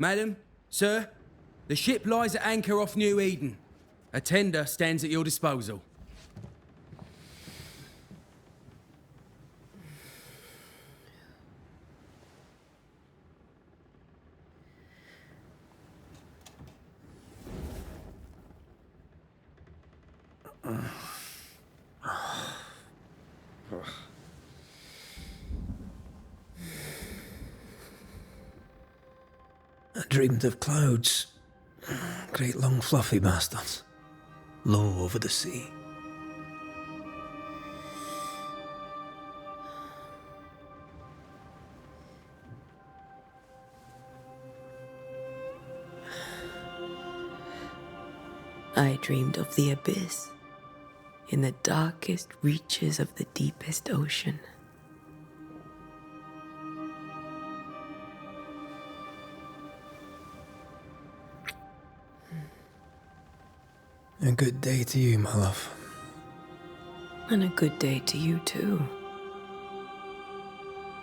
Madam, sir, the ship lies at anchor off New Eden. A tender stands at your disposal. I dreamed of clouds. Great long fluffy bastards. Low over the sea. I dreamed of the abyss, in the darkest reaches of the deepest ocean. A good day to you, my love. And a good day to you too.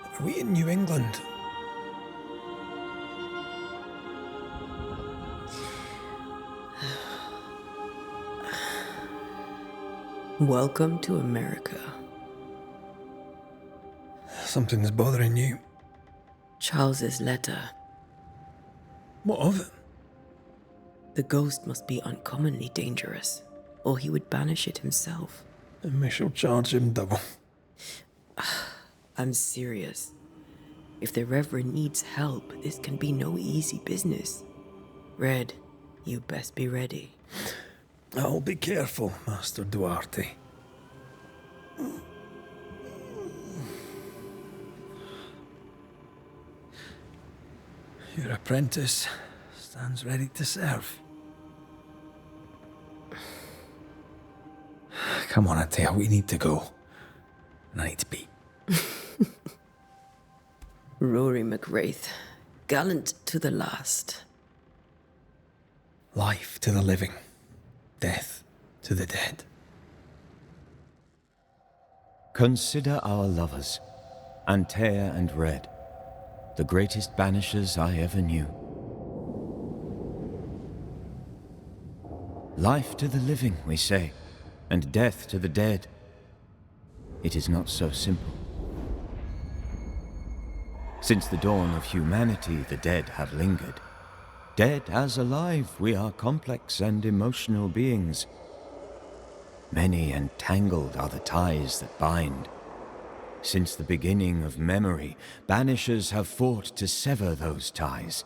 Are we in New England? Welcome to America. Something's bothering you. Charles's letter. What of it? The ghost must be uncommonly dangerous, or he would banish it himself. And we shall charge him double. I'm serious. If the Reverend needs help, this can be no easy business. Red, you best be ready. I'll be careful, Master Duarte. Your apprentice stands ready to serve. Come on, Atea, we need to go. And I need to pee. Rory McWraith, gallant to the last. Life to the living, death to the dead. Consider our lovers, Antea and Red, the greatest banishers I ever knew. Life to the living, we say, and death to the dead. It is not so simple. Since the dawn of humanity, the dead have lingered. Dead as alive, we are complex and emotional beings. Many and tangled are the ties that bind. Since the beginning of memory, banishers have fought to sever those ties.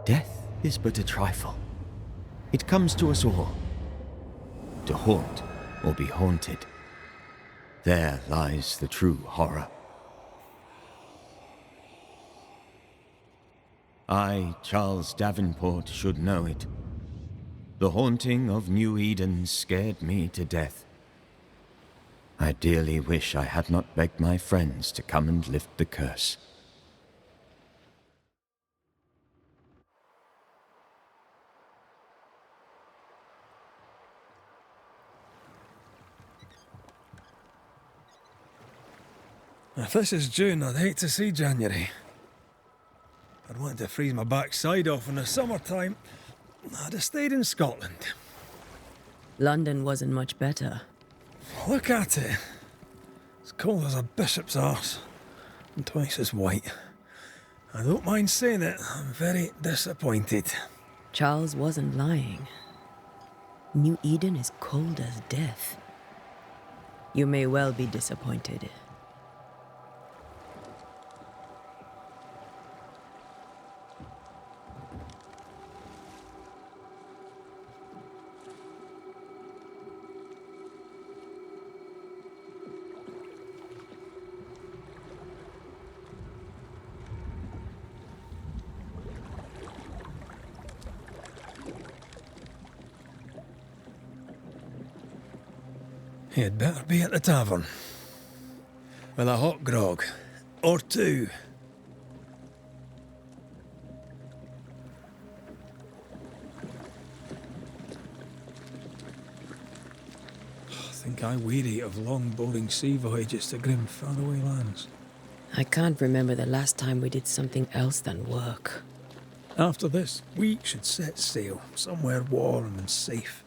Death is but a trifle. It comes to us all. To haunt or be haunted. There lies the true horror. I, Charles Davenport, should know it. The haunting of New Eden scared me to death. I dearly wish I had not begged my friends to come and lift the curse. If this is June, I'd hate to see January. I'd want to freeze my backside off in the summertime. I'd have stayed in Scotland. London wasn't much better. Look at it. It's cold as a bishop's arse. And twice as white. I don't mind saying it, I'm very disappointed. Charles wasn't lying. New Eden is cold as death. You may well be disappointed. You'd better be at the tavern. With a hot grog. Or two. I think I weary of long, boring sea voyages to grim, faraway lands. I can't remember the last time we did something else than work. After this, we should set sail somewhere warm and safe.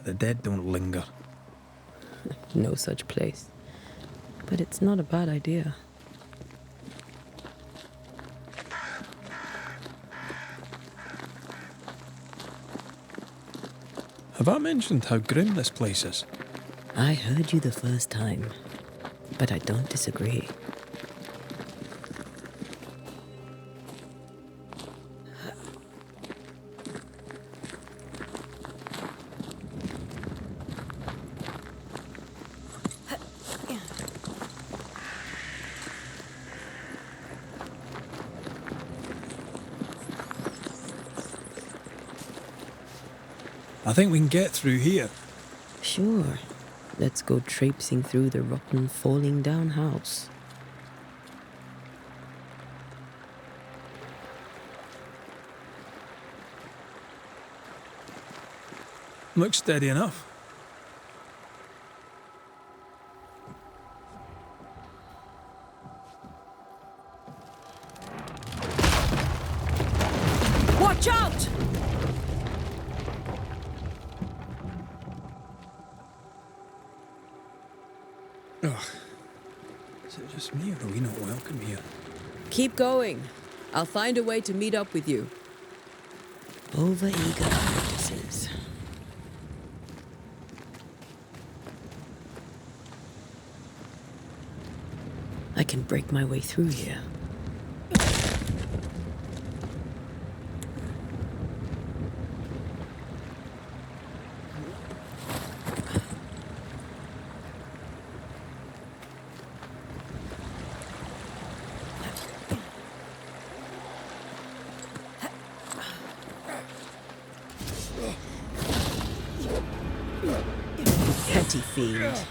The dead don't linger. No such place. But it's not a bad idea. Have I mentioned how grim this place is? I heard you the first time, but I don't disagree. I think we can get through here. Sure. Let's go traipsing through the rotten, falling down house. Looks steady enough. Watch out! Ugh. Is it just me or are we not welcome here? Keep going. I'll find a way to meet up with you. Over-eager apprentices. I can break my way through here. Petty fiend.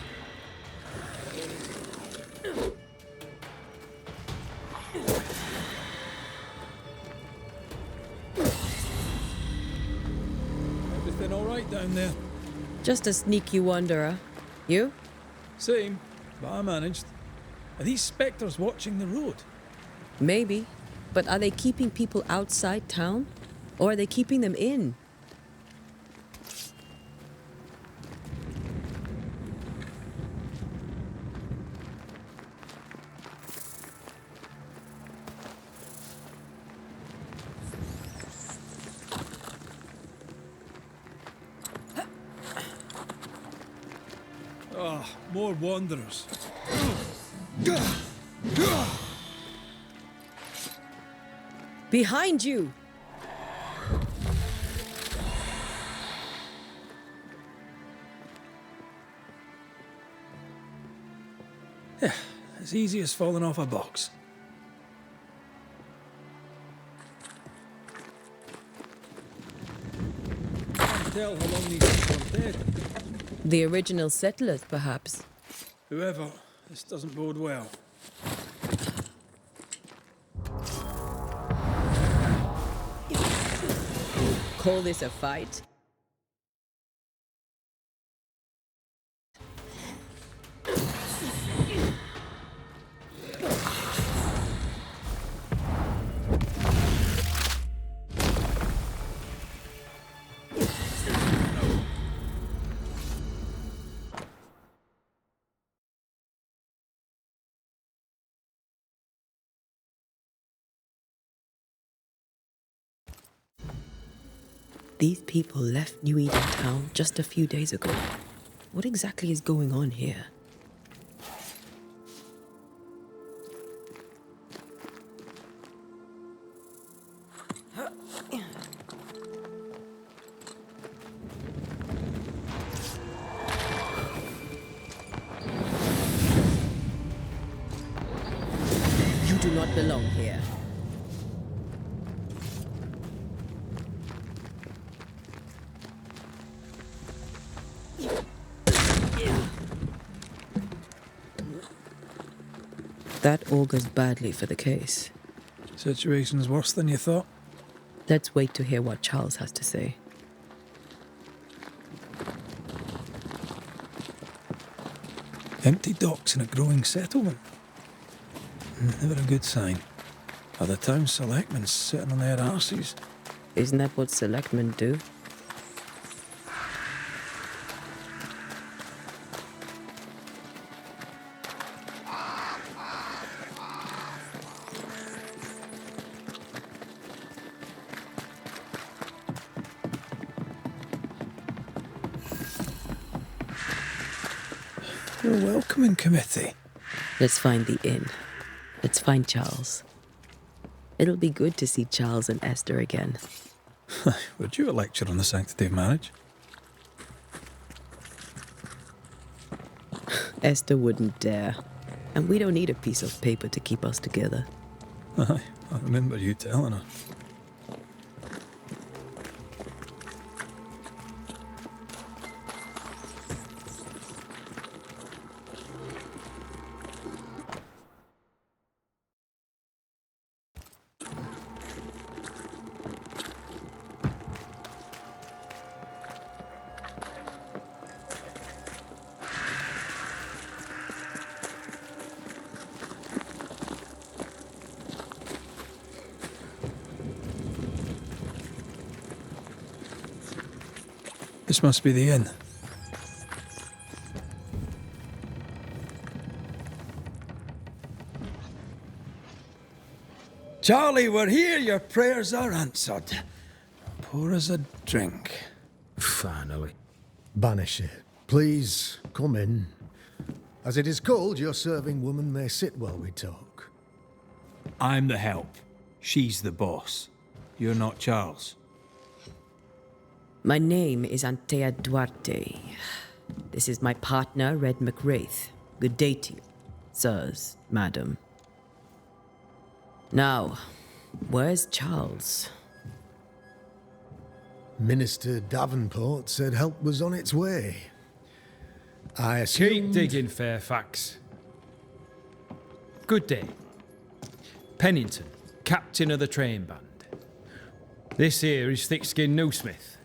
Everything all right down there? Just a sneaky wanderer. You? Same, but I managed. Are these spectres watching the road? Maybe. But are they keeping people outside town? Or are they keeping them in? Ah, more wanderers. Behind you! As easy as falling off a box. Can't tell how long these people are dead. The original settlers, perhaps. Whoever, this doesn't bode well. Call this a fight? These people left New Eden town just a few days ago. What exactly is going on here? You do not belong here. That augurs badly for the case. Situation's worse than you thought. Let's wait to hear what Charles has to say. Empty docks in a growing settlement. Never a good sign. Are the town selectmen sitting on their arses? Isn't that what selectmen do? A welcoming committee. Let's find the inn. Let's find Charles. It'll be good to see Charles and Esther again. Would you a lecture on the sanctity of marriage? Esther wouldn't dare. And we don't need a piece of paper to keep us together. Aye, I remember you telling her. This must be the inn. Charlie, we're here. Your prayers are answered. Pour us a drink. Finally. Banisher, please come in. As it is cold, your serving woman may sit while we talk. I'm the help. She's the boss. You're not Charles. My name is Antea Duarte. This is my partner, Red McWraith. Good day to you, sirs, madam. Now, where's Charles? Minister Davenport said help was on its way. I Keep assumed... digging, Fairfax. Good day. Pennington, captain of the train band. This here is Thick-Skinned Newsmith.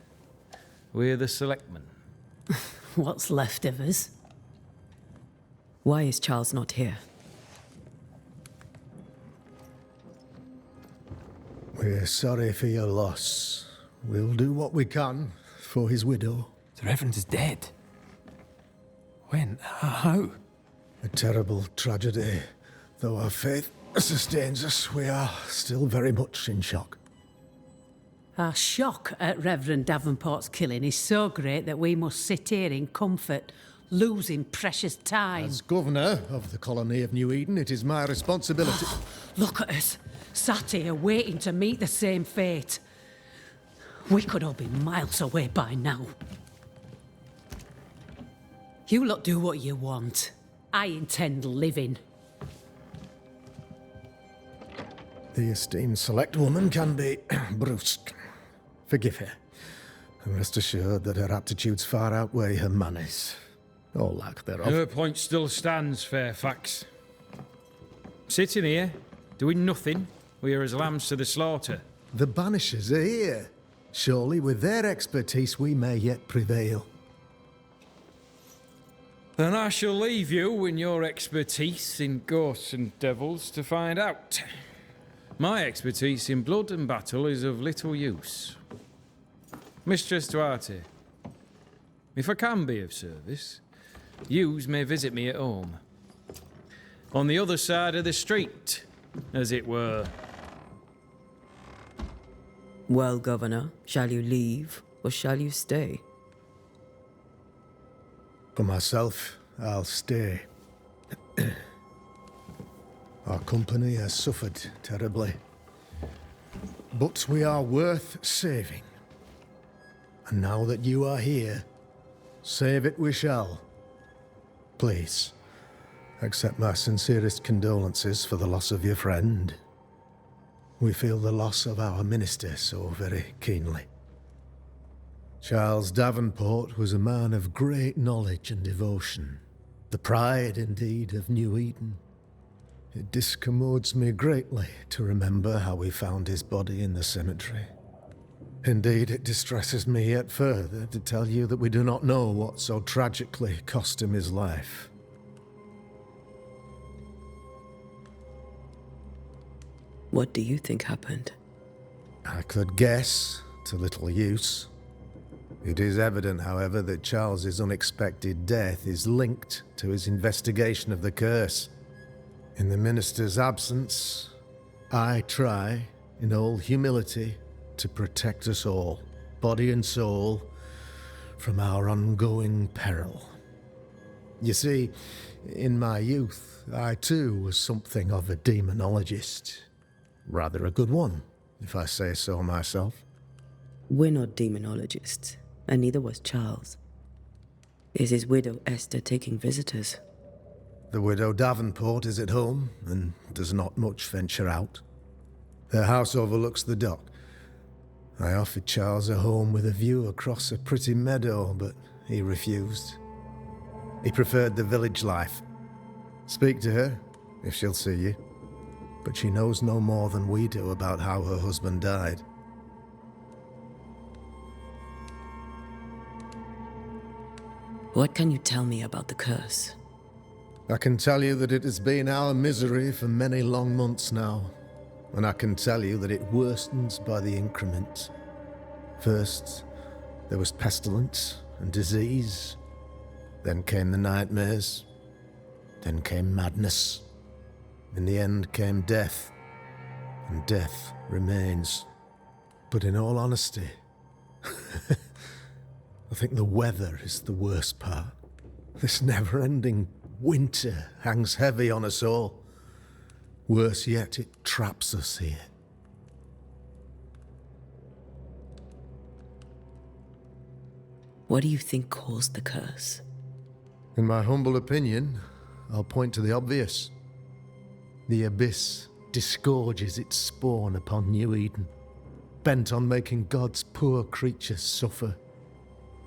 We're the selectmen. What's left of us? Why is Charles not here? We're sorry for your loss. We'll do what we can for his widow. The Reverend is dead. When? How? A terrible tragedy. Though our faith sustains us, we are still very much in shock. Our shock at Reverend Davenport's killing is so great that we must sit here in comfort, losing precious time. As governor of the colony of New Eden, it is my responsibility... Look at us, sat here waiting to meet the same fate. We could all be miles away by now. You lot do what you want. I intend living. The esteemed select woman can be brusque. Forgive her. And rest assured that her aptitudes far outweigh her manners. Or lack thereof. Her point still stands, Fairfax. Sitting here, doing nothing, we are as lambs to the slaughter. The Banishers are here. Surely with their expertise we may yet prevail. Then I shall leave you and your expertise in ghosts and devils to find out. My expertise in blood and battle is of little use. Mistress Duarte, if I can be of service, yous may visit me at home. On the other side of the street, as it were. Well, Governor, shall you leave or shall you stay? For myself, I'll stay. Our company has suffered terribly. But we are worth saving. And now that you are here, save it we shall. Please, accept my sincerest condolences for the loss of your friend. We feel the loss of our minister so very keenly. Charles Davenport was a man of great knowledge and devotion. The pride, indeed, of New Eden. It discommodes me greatly to remember how we found his body in the cemetery. Indeed, it distresses me yet further to tell you that we do not know what so tragically cost him his life. What do you think happened? I could guess, to little use. It is evident, however, that Charles's unexpected death is linked to his investigation of the curse. In the minister's absence, I try, in all humility, to protect us all, body and soul, from our ongoing peril. You see, in my youth, I too was something of a demonologist. Rather a good one, if I say so myself. We're not demonologists, and neither was Charles. Is his widow Esther taking visitors? The widow Davenport is at home, and does not much venture out. Her house overlooks the dock. I offered Charles a home with a view across a pretty meadow, but he refused. He preferred the village life. Speak to her, if she'll see you. But she knows no more than we do about how her husband died. What can you tell me about the curse? I can tell you that it has been our misery for many long months now, and I can tell you that it worsens by the increment. First, there was pestilence and disease. Then came the nightmares. Then came madness. In the end came death, and death remains. But in all honesty, I think the weather is the worst part. This never-ending winter hangs heavy on us all. Worse yet, it traps us here. What do you think caused the curse? In my humble opinion, I'll point to the obvious. The abyss disgorges its spawn upon New Eden, bent on making God's poor creatures suffer.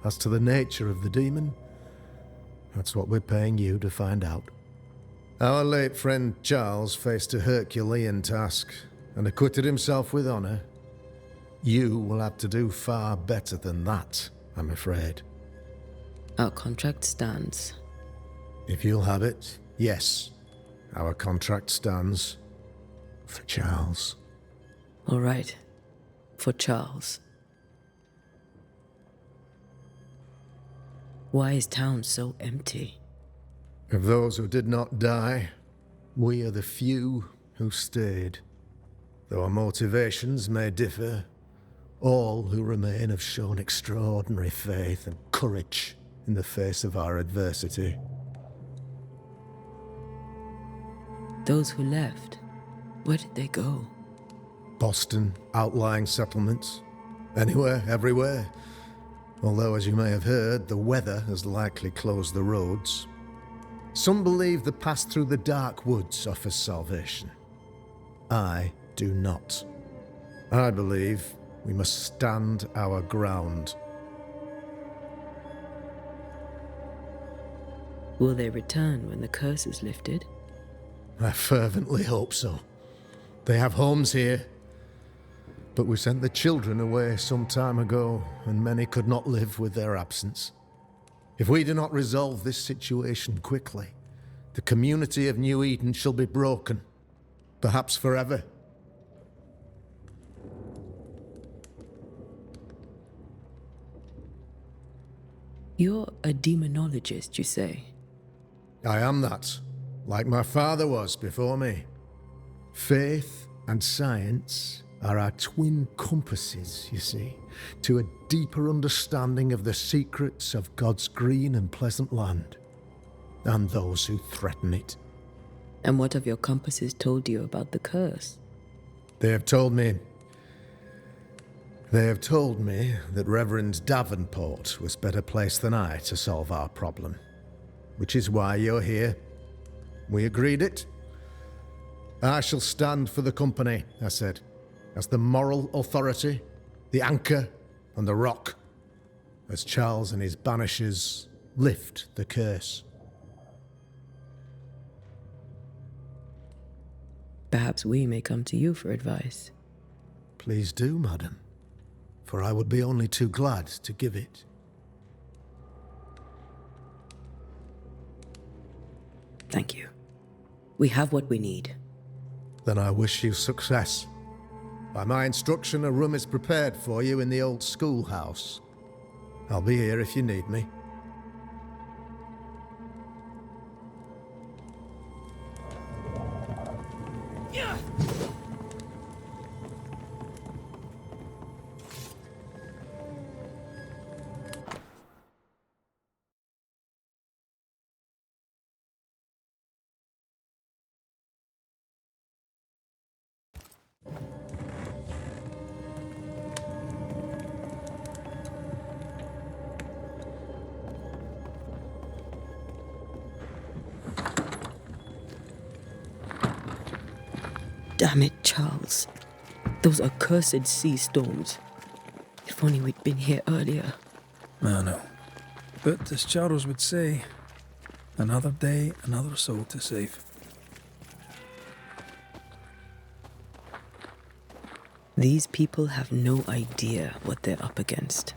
As to the nature of the demon, that's what we're paying you to find out. Our late friend Charles faced a Herculean task and acquitted himself with honor. You will have to do far better than that, I'm afraid. Our contract stands. If you'll have it, yes. Our contract stands for Charles. All right. For Charles. Why is town so empty? Of those who did not die, we are the few who stayed. Though our motivations may differ, all who remain have shown extraordinary faith and courage in the face of our adversity. Those who left, where did they go? Boston, outlying settlements. Anywhere, everywhere. Although, as you may have heard, the weather has likely closed the roads. Some believe the path through the dark woods offers salvation. I do not. I believe we must stand our ground. Will they return when the curse is lifted? I fervently hope so. They have homes here. But we sent the children away some time ago, and many could not live with their absence. If we do not resolve this situation quickly, the community of New Eden shall be broken, perhaps forever. You're a demonologist, you say? I am that, like my father was before me. Faith and science are our twin compasses, you see, to a deeper understanding of the secrets of God's green and pleasant land, and those who threaten it. And what have your compasses told you about the curse? They have told me that Reverend Davenport was better placed than I to solve our problem, which is why you're here. We agreed it. I shall stand for the company, I said, as the moral authority, the anchor, and the rock, as Charles and his Banishers lift the curse. Perhaps we may come to you for advice. Please do, madam, for I would be only too glad to give it. Thank you. We have what we need. Then I wish you success. By my instruction, a room is prepared for you in the old schoolhouse. I'll be here if you need me. Damn it, Charles. Those accursed sea storms. If only we'd been here earlier. I know. But as Charles would say, another day, another soul to save. These people have no idea what they're up against.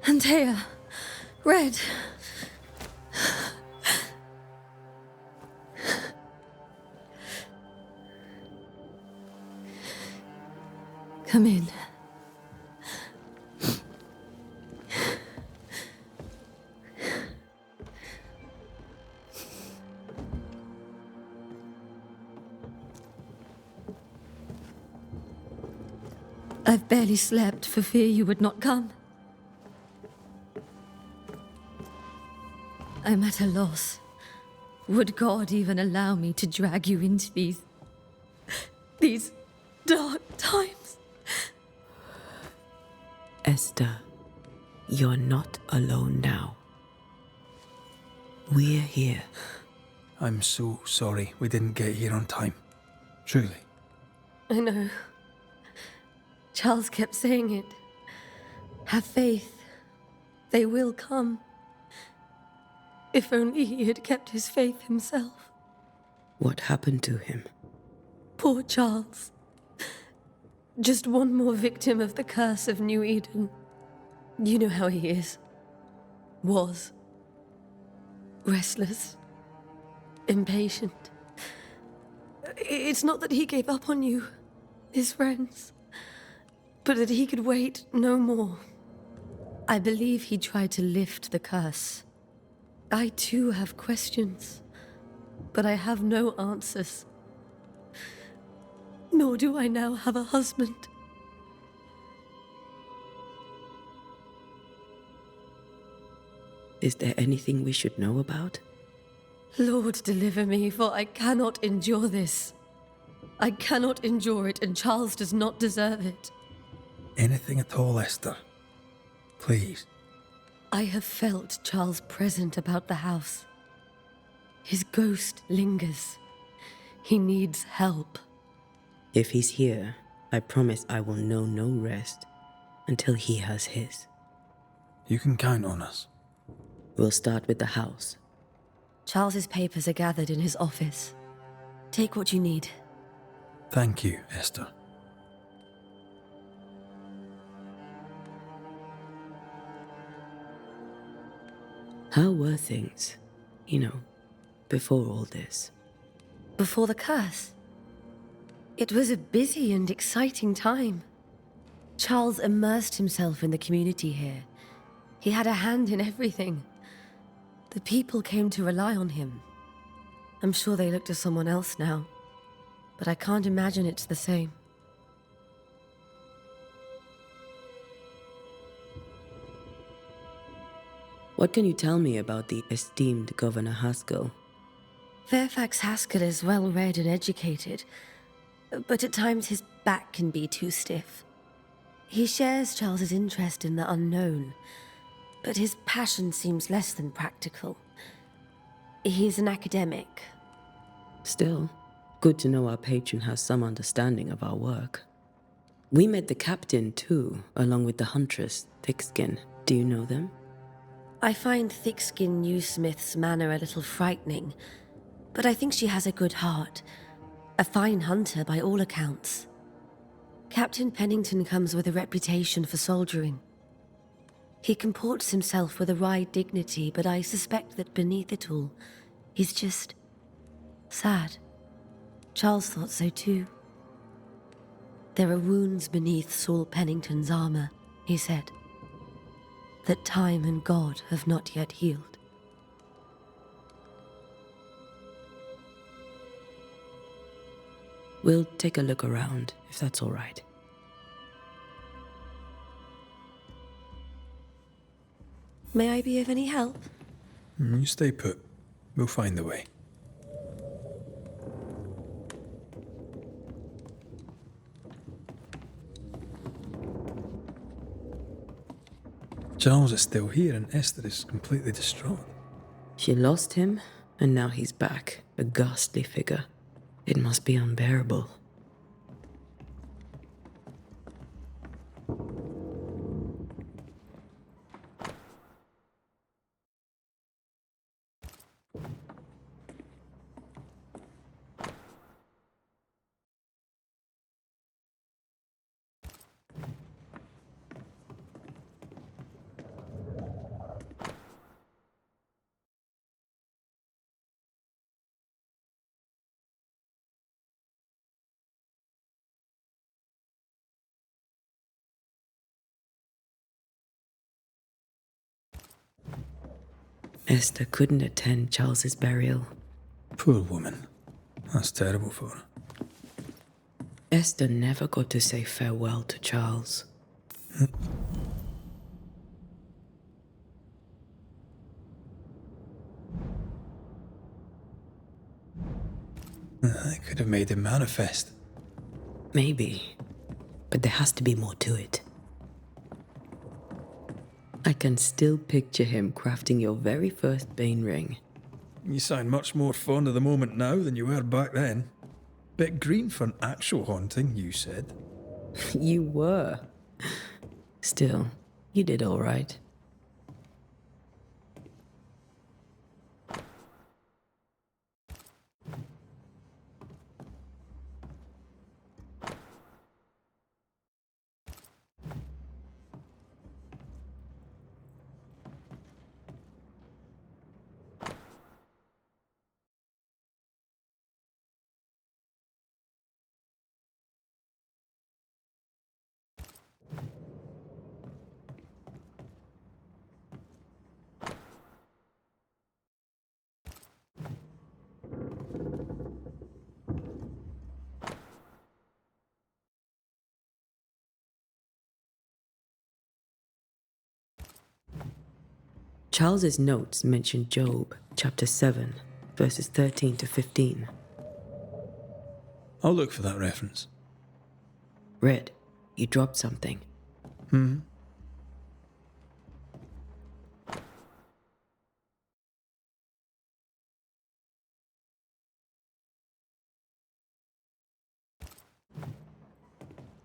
Antea, Red. Come in. I've barely slept for fear you would not come. I'm at a loss. Would God even allow me to drag you into these dark times? Esther, you're not alone now. We're here. I'm so sorry we didn't get here on time. Truly. I know. Charles kept saying it. Have faith. They will come. If only he had kept his faith himself. What happened to him? Poor Charles. Just one more victim of the curse of New Eden. You know how he is. Was. Restless. Impatient. It's not that he gave up on you, his friends, but that he could wait no more. I believe he tried to lift the curse. I too have questions, but I have no answers. Nor do I now have a husband. Is there anything we should know about? Lord, deliver me, for I cannot endure this. I cannot endure it, and Charles does not deserve it. Anything at all, Esther. Please. I have felt Charles present about the house. His ghost lingers. He needs help. If he's here, I promise I will know no rest until he has his. You can count on us. We'll start with the house. Charles's papers are gathered in his office. Take what you need. Thank you, Esther. How were things, before all this? Before the curse? It was a busy and exciting time. Charles immersed himself in the community here. He had a hand in everything. The people came to rely on him. I'm sure they look to someone else now, but I can't imagine it's the same. What can you tell me about the esteemed Governor Haskell? Fairfax Haskell is well read and educated, but at times his back can be too stiff. He shares Charles's interest in the unknown, but his passion seems less than practical. He's an academic. Still, Good to know our patron has some understanding of our work. We met the captain, too, along with the huntress, Thickskin. Do you know them? I find Thickskin Newsmith's manner a little frightening, but I think she has a good heart. A fine hunter by all accounts. Captain Pennington comes with a reputation for soldiering. He comports himself with a wry dignity, but I suspect that beneath it all, he's just sad. Charles thought so too. There are wounds beneath Saul Pennington's armor, he said, that time and God have not yet healed. We'll take a look around, if that's all right. May I be of any help? You stay put. We'll find the way. Charles is still here and Esther is completely distraught. She lost him, and now he's back, a ghastly figure. It must be unbearable. Esther couldn't attend Charles's burial. Poor woman. That's terrible for her. Esther never got to say farewell to Charles. I could have made him manifest. Maybe, but there has to be more to it. I can still picture him crafting your very first Bane ring. You sound much more fond of the moment now than you were back then. Bit green for an actual haunting, you said. You were. Still, you did all right. Charles's notes mention Job, chapter 7, verses 13 to 15. I'll look for that reference. Red, you dropped something.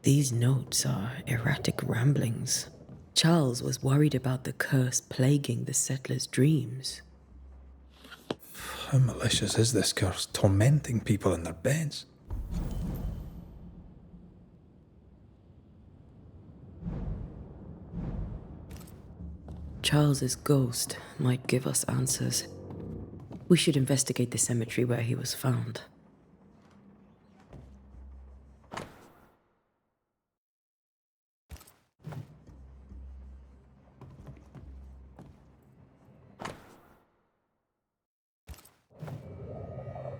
These notes are erratic ramblings. Charles was worried about the curse plaguing the settlers' dreams. How malicious is this curse, tormenting people in their beds? Charles's ghost might give us answers. We should investigate the cemetery where he was found.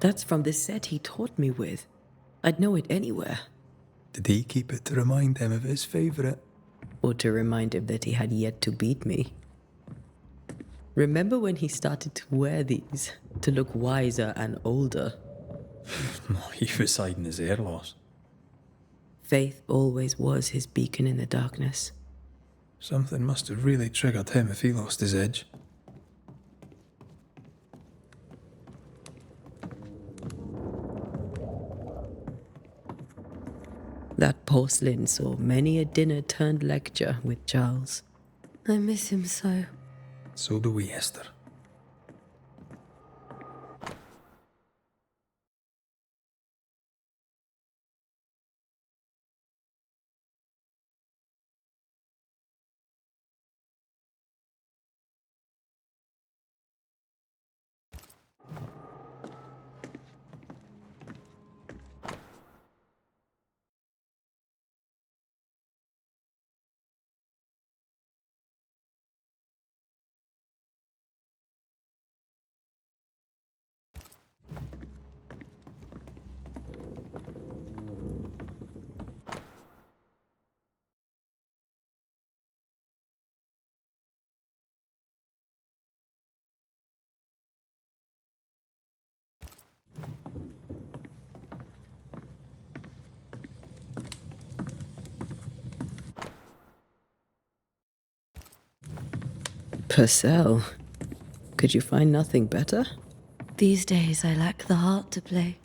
That's from the set he taught me with. I'd know it anywhere. Did he keep it to remind him of his favourite? Or to remind him that he had yet to beat me. Remember when he started to wear these, to look wiser and older? He was hiding his hair loss. Faith always was his beacon in the darkness. Something must have really triggered him if he lost his edge. That porcelain saw many a dinner turned lecture with Charles. I miss him so. So do we, Esther. Purcell, could you find nothing better? These days, I lack the heart to play.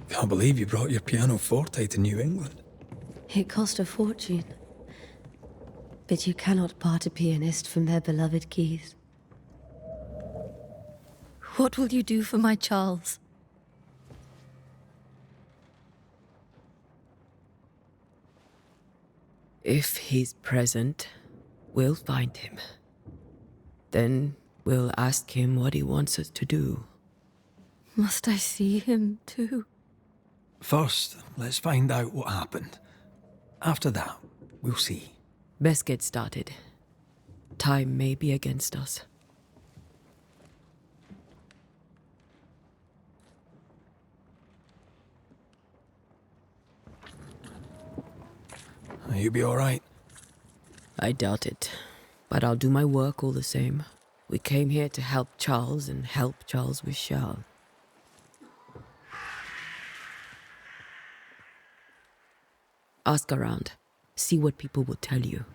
Can't believe you brought your pianoforte to New England. It cost a fortune. But you cannot part a pianist from their beloved keys. What will you do for my Charles? If he's present, we'll find him. Then we'll ask him what he wants us to do. Must I see him too? First, let's find out what happened. After that, we'll see. Best get started. Time may be against us. You be all right? I doubt it, but I'll do my work all the same. We came here to help Charles and help Charles with Charles. Ask around. See what people will tell you.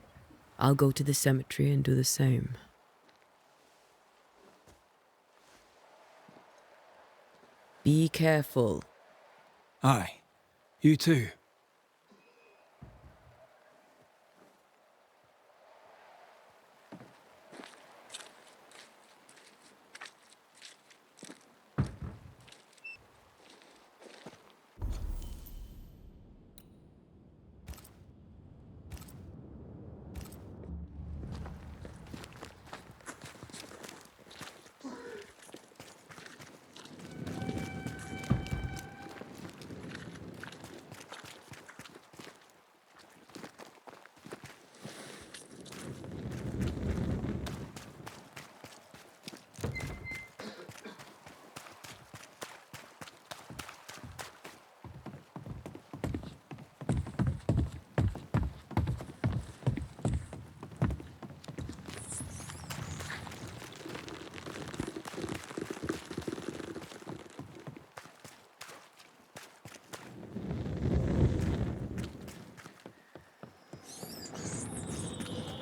I'll go to the cemetery and do the same. Be careful. Aye. You too.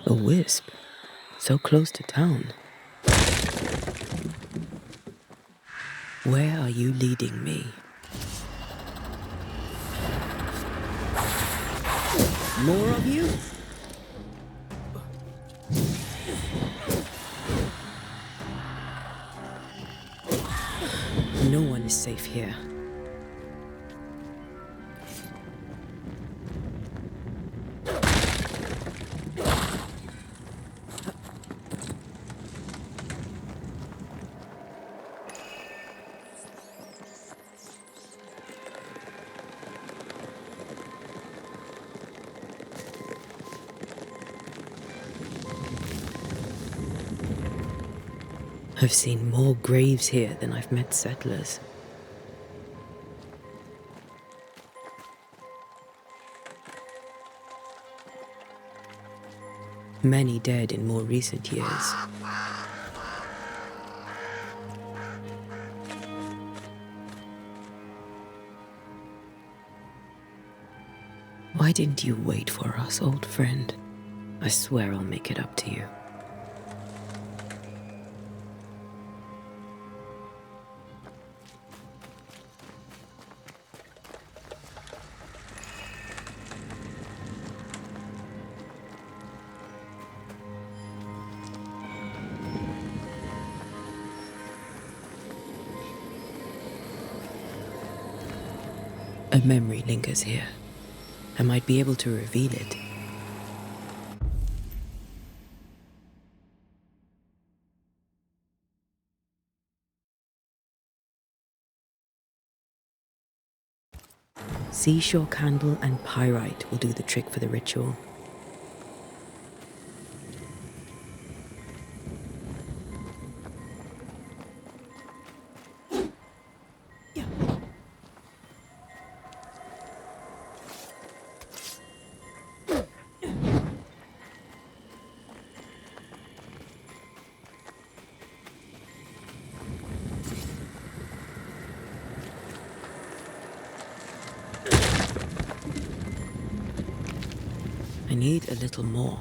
A wisp. So close to town. Where are you leading me? More of you? No one is safe here. I've seen more graves here than I've met settlers. Many dead in more recent years. Why didn't you wait for us, old friend? I swear I'll make it up to you. A memory lingers here. I might be able to reveal it. Seashore candle and pyrite will do the trick for the ritual. I need a little more.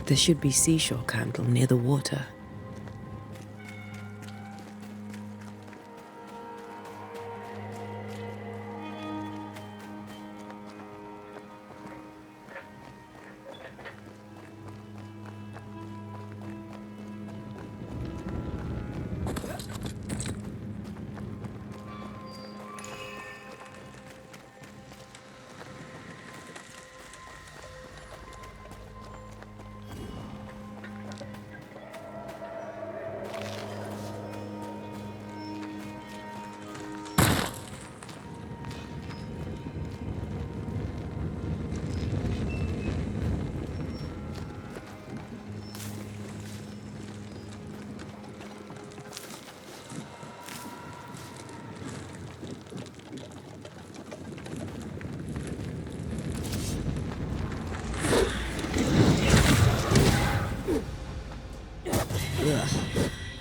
There should be seashore candle near the water.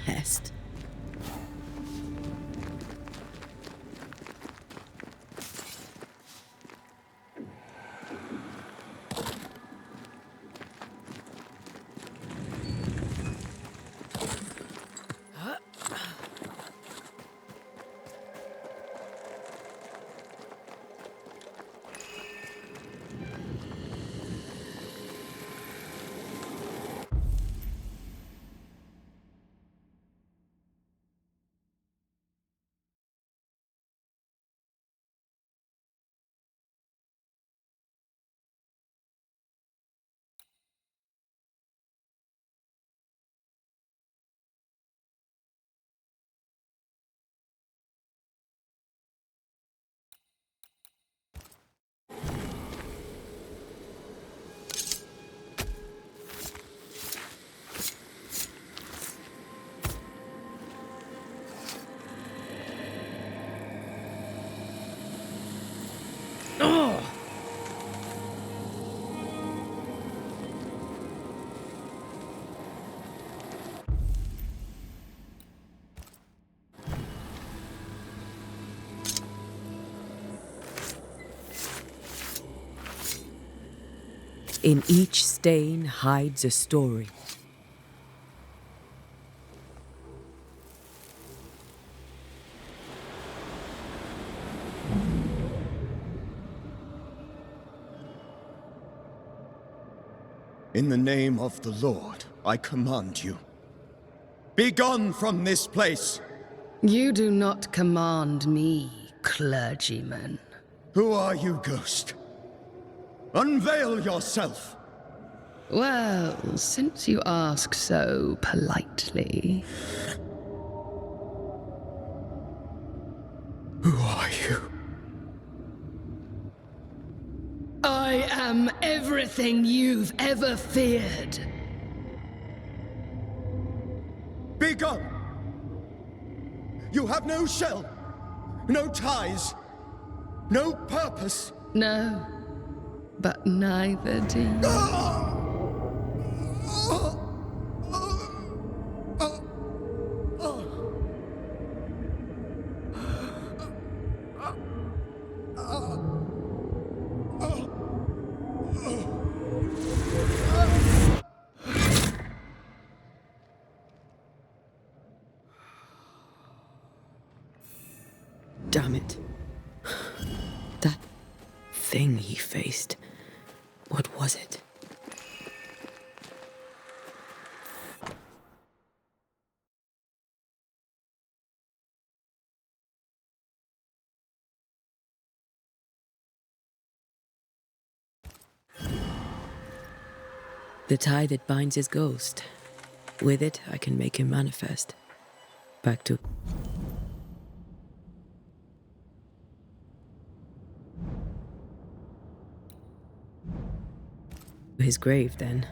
Pest. In each stain hides a story. In the name of the Lord, I command you. Be gone from this place! You do not command me, clergyman. Who are you, ghost? Unveil yourself! Well, since you ask so politely. Who are you? I am everything you've ever feared. Be gone! You have no shell, no ties, no purpose. No, but neither do you. Damn it. That thing he faced. What was it? The tie that binds his ghost. With it, I can make him manifest. Back to... his grave, then.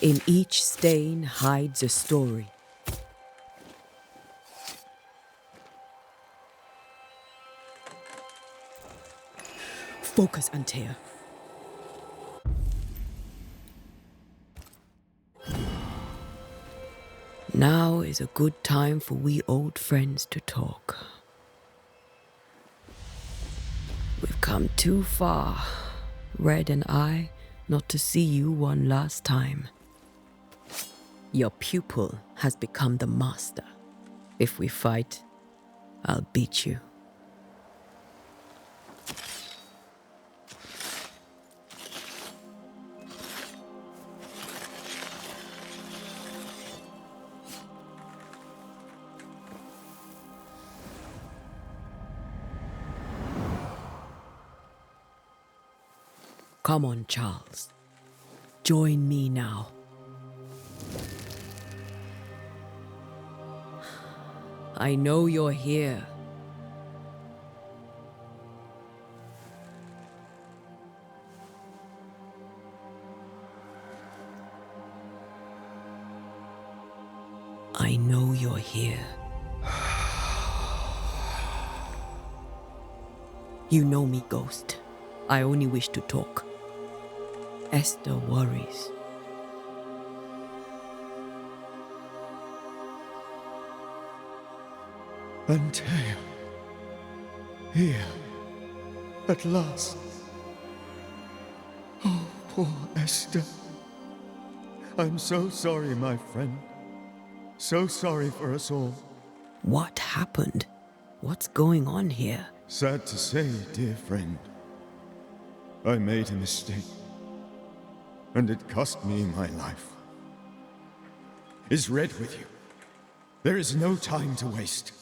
In each stain hides a story. Focus, Antea. Now is a good time for we old friends to talk. We've come too far, Red and I, not to see you one last time. Your pupil has become the master. If we fight, I'll beat you. Come on, Charles. Join me now. I know you're here. I know you're here. You know me, Ghost. I only wish to talk. Esther worries. Antea. Here. At last. Oh, poor Esther. I'm so sorry, my friend. So sorry for us all. What happened? What's going on here? Sad to say, dear friend. I made a mistake. And it cost me my life. Is Red with you? There is no time to waste.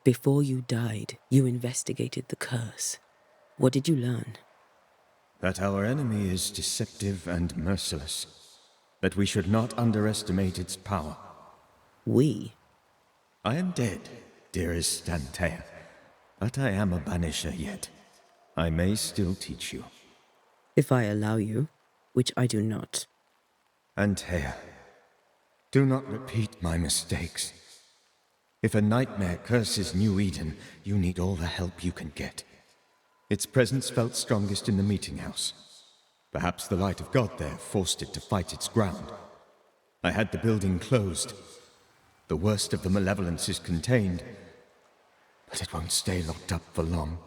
Before you died, you investigated the curse. What did you learn? That our enemy is deceptive and merciless. That we should not underestimate its power. We? I am dead, dearest Antea. But I am a banisher yet. I may still teach you. If I allow you, which I do not. Antea, do not repeat my mistakes. If a nightmare curses New Eden, you need all the help you can get. Its presence felt strongest in the meeting house. Perhaps the light of God there forced it to fight its ground. I had the building closed. The worst of the malevolence is contained, but it won't stay locked up for long.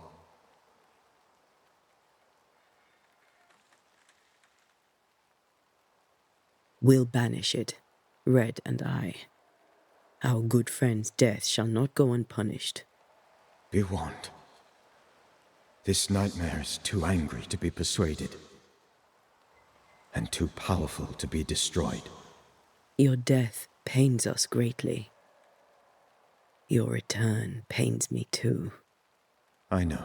We'll banish it, Red and I. Our good friend's death shall not go unpunished. Be warned. This nightmare is too angry to be persuaded, and too powerful to be destroyed. Your death pains us greatly. Your return pains me too. I know.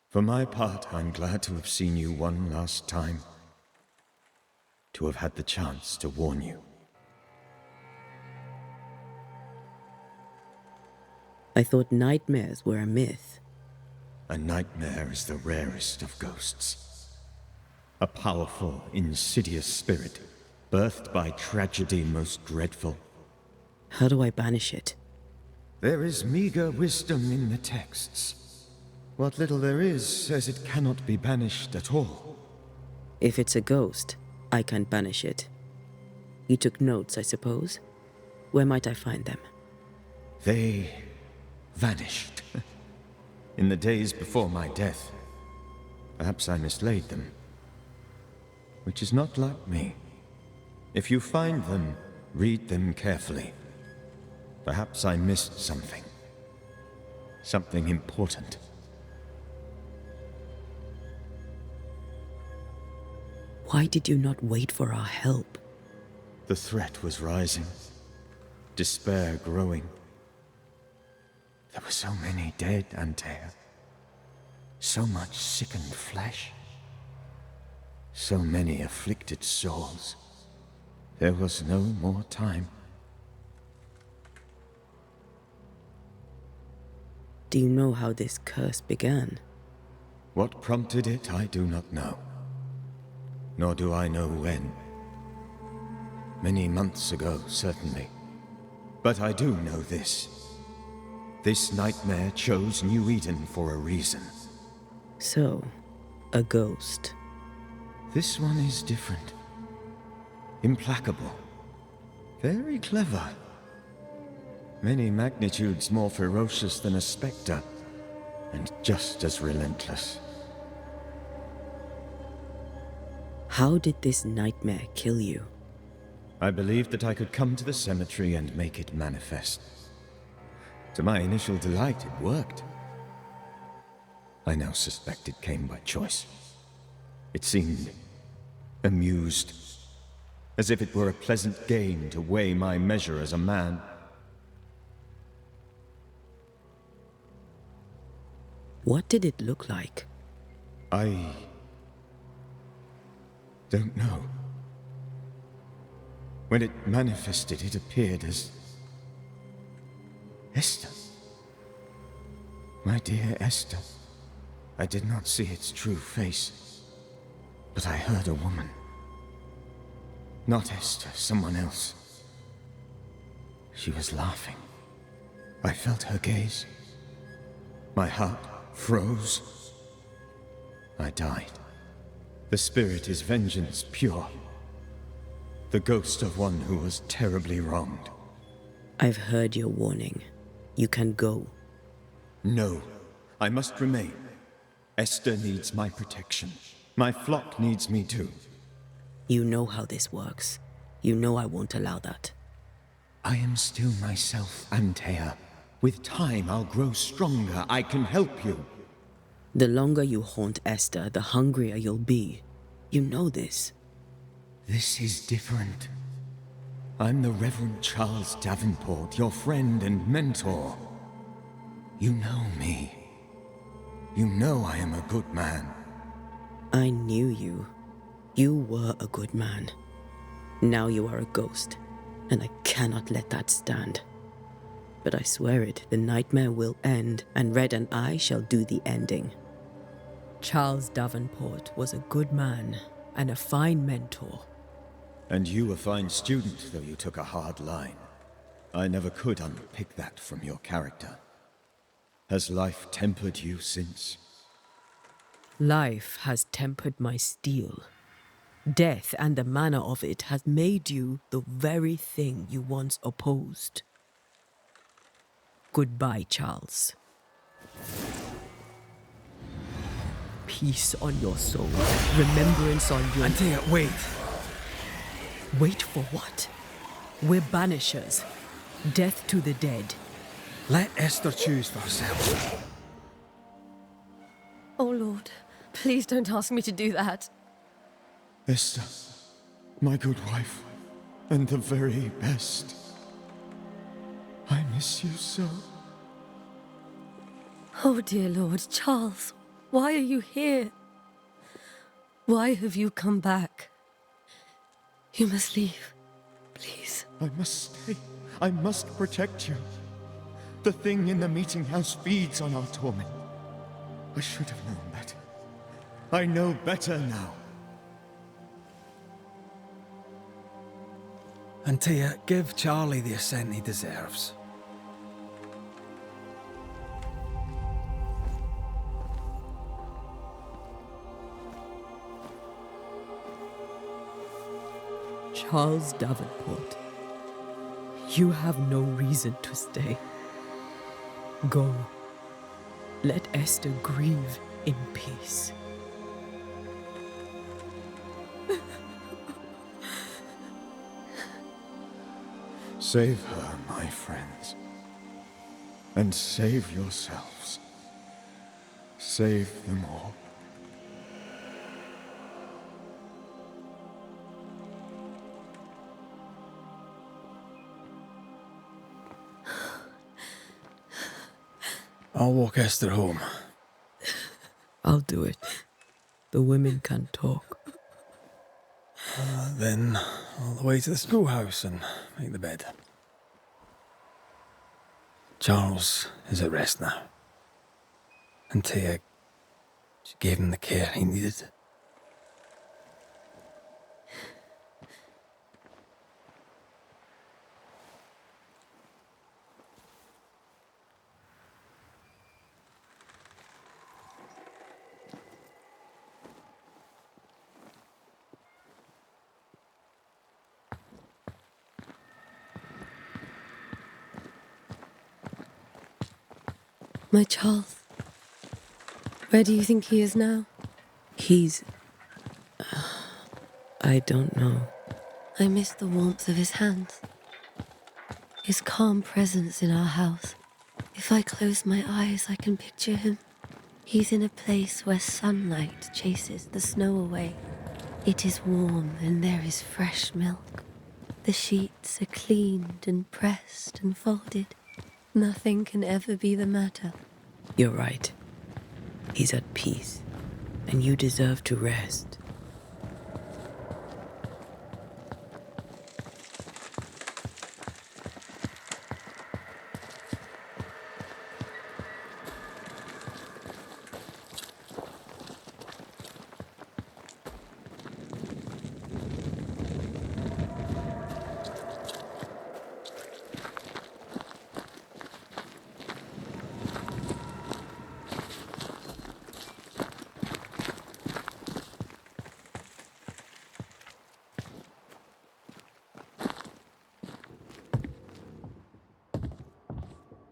For my part, I'm glad to have seen you one last time. To have had the chance to warn you. I thought nightmares were a myth. A nightmare is the rarest of ghosts. A powerful, insidious spirit, birthed by tragedy most dreadful. How do I banish it? There is meager wisdom in the texts. What little there is says it cannot be banished at all. If it's a ghost, I can't banish it. You took notes, I suppose? Where might I find them? They vanished. In the days before my death. Perhaps I mislaid them. Which is not like me. If you find them, read them carefully. Perhaps I missed something. Something important. Why did you not wait for our help? The threat was rising. Despair growing. There were so many dead, Antea. So much sickened flesh. So many afflicted souls. There was no more time. Do you know how this curse began? What prompted it, I do not know. Nor do I know when. Many months ago, certainly. But I do know this. This nightmare chose New Eden for a reason. So, a ghost. This one is different. Implacable. Very clever. Many magnitudes more ferocious than a spectre, and just as relentless. How did this nightmare kill you? I believed that I could come to the cemetery and make it manifest. To my initial delight, it worked. I now suspect it came by choice. It seemed amused, as if it were a pleasant game to weigh my measure as a man. What did it look like? I don't know. When it manifested, it appeared as Esther. My dear Esther. I did not see its true face, but I heard a woman. Not Esther, someone else. She was laughing. I felt her gaze. My heart froze. I died. The spirit is vengeance pure. The ghost of one who was terribly wronged. I've heard your warning. You can go. No, I must remain. Esther needs my protection. My flock needs me too. You know how this works. You know I won't allow that. I am still myself, Antea. With time, I'll grow stronger. I can help you. The longer you haunt Esther, the hungrier you'll be. You know this. This is different. I'm the Reverend Charles Davenport, your friend and mentor. You know me. You know I am a good man. I knew you. You were a good man. Now you are a ghost, and I cannot let that stand. But I swear it, the nightmare will end, and Red and I shall do the ending. Charles Davenport was a good man and a fine mentor. And you a fine student, though you took a hard line. I never could unpick that from your character. Has life tempered you since? Life has tempered my steel. Death and the manner of it has made you the very thing you once opposed. Goodbye, Charles. Peace on your soul, remembrance on your... Antea, wait. Wait for what? We're banishers. Death to the dead. Let Esther choose for herself. Oh, Lord, please don't ask me to do that. Esther, my good wife, and the very best. I miss you so. Oh, dear Lord, Charles, why are you here? Why have you come back? You must leave, please. I must stay. I must protect you. The thing in the meeting house feeds on our torment. I should have known better. I know better now. Antea, give Charlie the ascent he deserves. Charles Davenport, you have no reason to stay. Go. Let Esther grieve in peace. Save her, my friends. And save yourselves. Save them all. I'll walk Esther home. I'll do it. The women can talk. Then all the way to the schoolhouse and make the bed. Charles is at rest now. Antea, she gave him the care he needed. My Charles. Where do you think he is now? He's... I don't know. I miss the warmth of his hands. His calm presence in our house. If I close my eyes, I can picture him. He's in a place where sunlight chases the snow away. It is warm and there is fresh milk. The sheets are cleaned and pressed and folded. Nothing can ever be the matter. You're right. He's at peace, and you deserve to rest.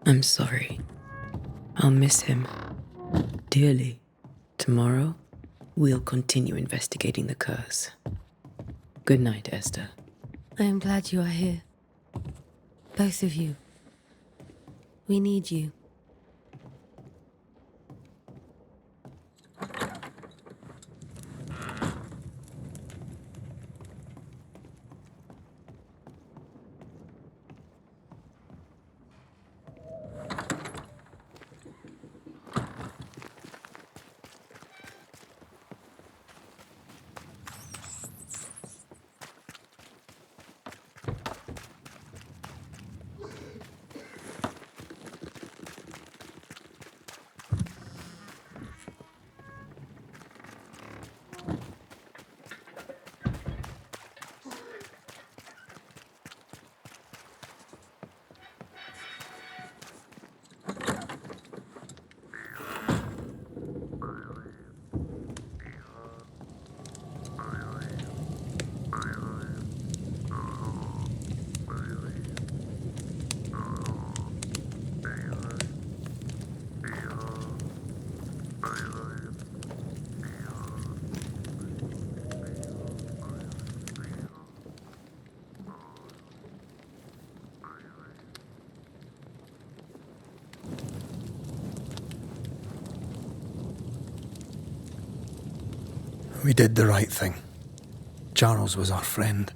I'm sorry. I'll miss him dearly. Tomorrow, we'll continue investigating the curse. Good night, Esther. I am glad you are here. Both of you. We need you. We did the right thing. Charles was our friend.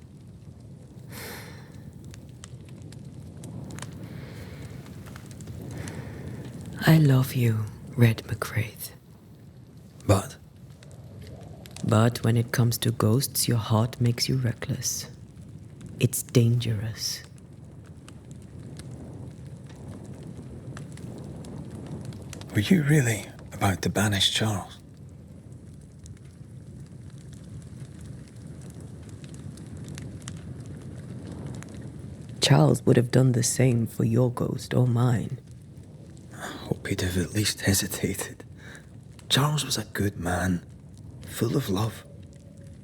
I love you, Red McWraith. But But when it comes to ghosts, your heart makes you reckless. It's dangerous. were you really about to banish Charles? Charles would have done the same for your ghost or mine. I hope he'd have at least hesitated. Charles was a good man, full of love.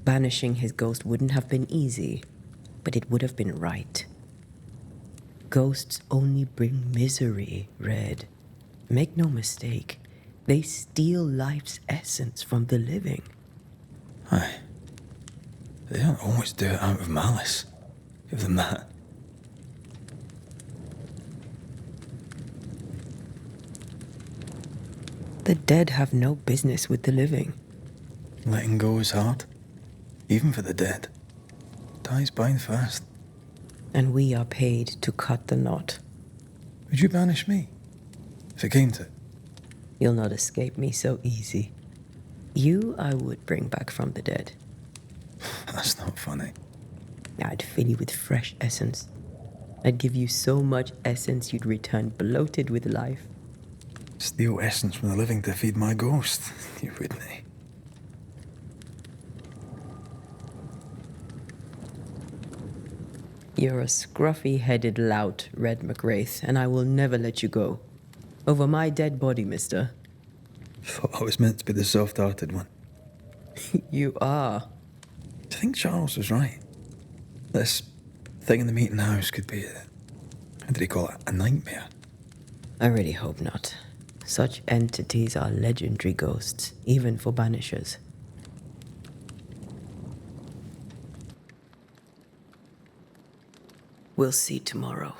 Banishing his ghost wouldn't have been easy, but it would have been right. Ghosts only bring misery, Red. Make no mistake, they steal life's essence from the living. Aye. They don't always do it out of malice. Give them that. The dead have no business with the living. Letting go is hard, even for the dead. Ties bind fast. And we are paid to cut the knot. Would you banish me? If it came to it? You'll not escape me so easy. You I would bring back from the dead. That's not funny. I'd fill you with fresh essence. I'd give you so much essence you'd return bloated with life. Steal essence from the living to feed my ghost. You wouldn't. You're a scruffy-headed lout, Red McWraith, and I will never let you go. Over my dead body, mister. Thought I was meant to be the soft-hearted one. You are. Do you think Charles was right? This thing in the meeting house could be how did he call it? A nightmare? I really hope not. Such entities are legendary ghosts, even for Banishers. We'll see tomorrow.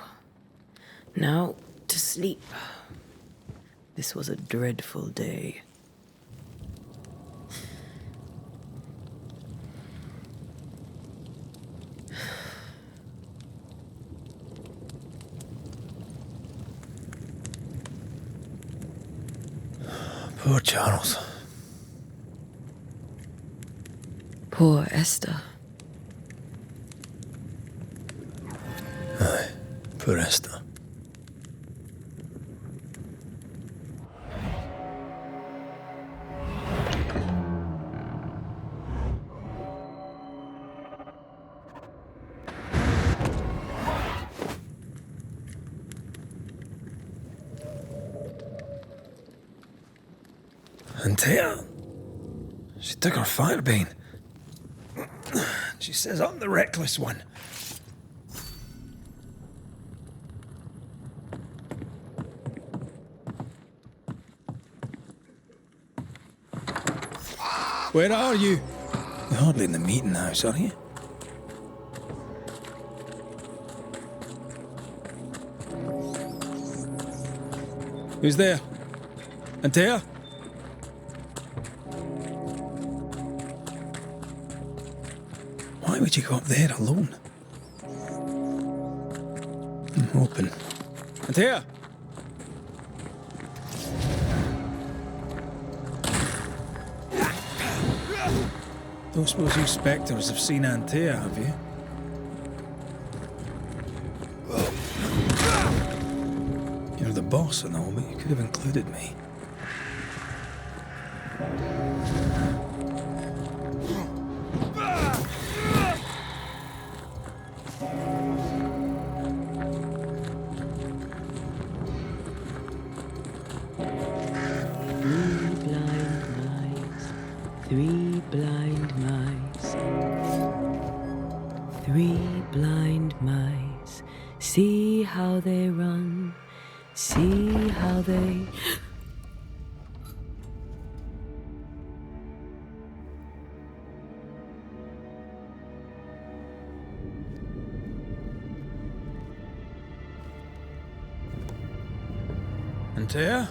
Now, to sleep. This was a dreadful day. Poor Charles. Poor Esther. Aye, poor Esther. And Tia, she took her firebane. She says I'm the reckless one. Where are you? You're hardly in the meeting house, are you? Who's there? Antea? Why would you go up there alone? I'm hoping. Antea? Don't suppose you spectres have seen Antea, have you? You're the boss and all, but you could have included me. Three blind mice. Three blind mice. See how they run. See how they... Antea?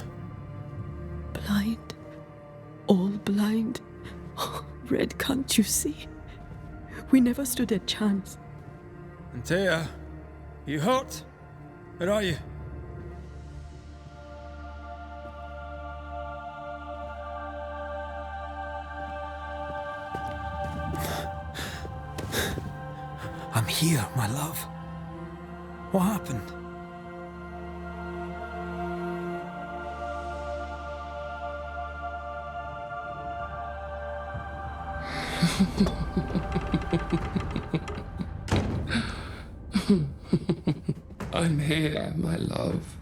Blind. All blind. Red, can't you see? We never stood a chance. Antea, you hurt? Where are you? I'm here, my love. What happened? I'm here, my love.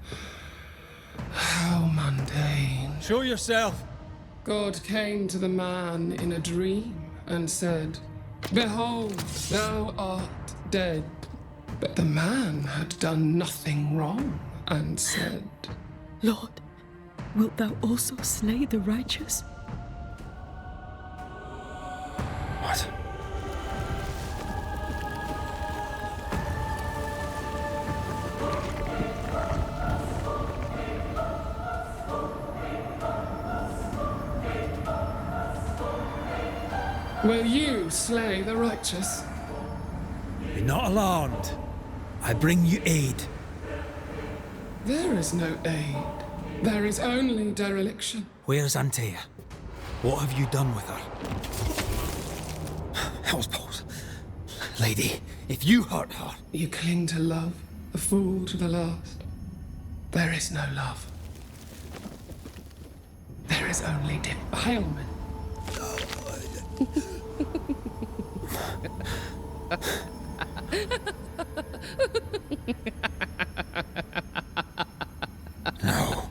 How mundane. Show yourself! God came to the man in a dream and said, "Behold, thou art dead." But the man had done nothing wrong and said, Lord, wilt thou also slay the righteous? What? "Will you slay the righteous?" Be not alarmed. I bring you aid. There is no aid. There is only dereliction. Where's Antea? What have you done with her? Hell's balls. Lady, if you hurt her... You cling to love, a fool to the last. There is no love. There is only defilement. No.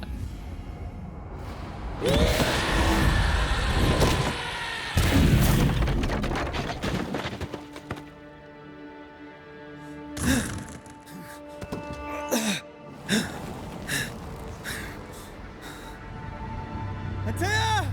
Antea!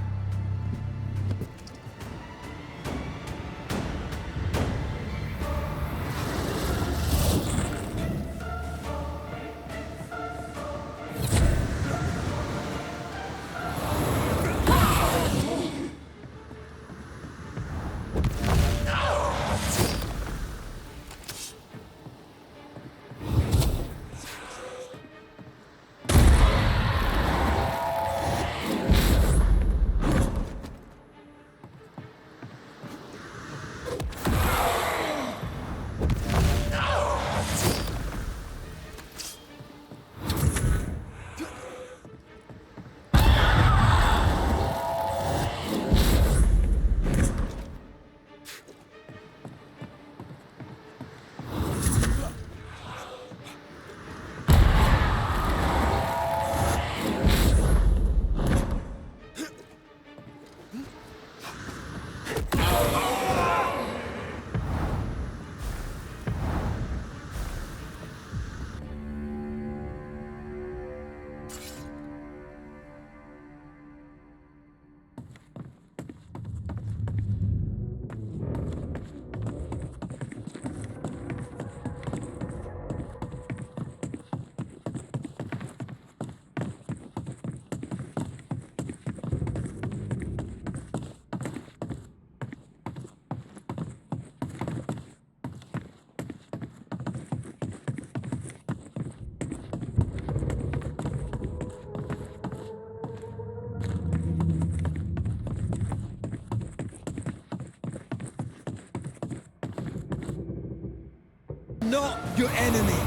Not your enemy.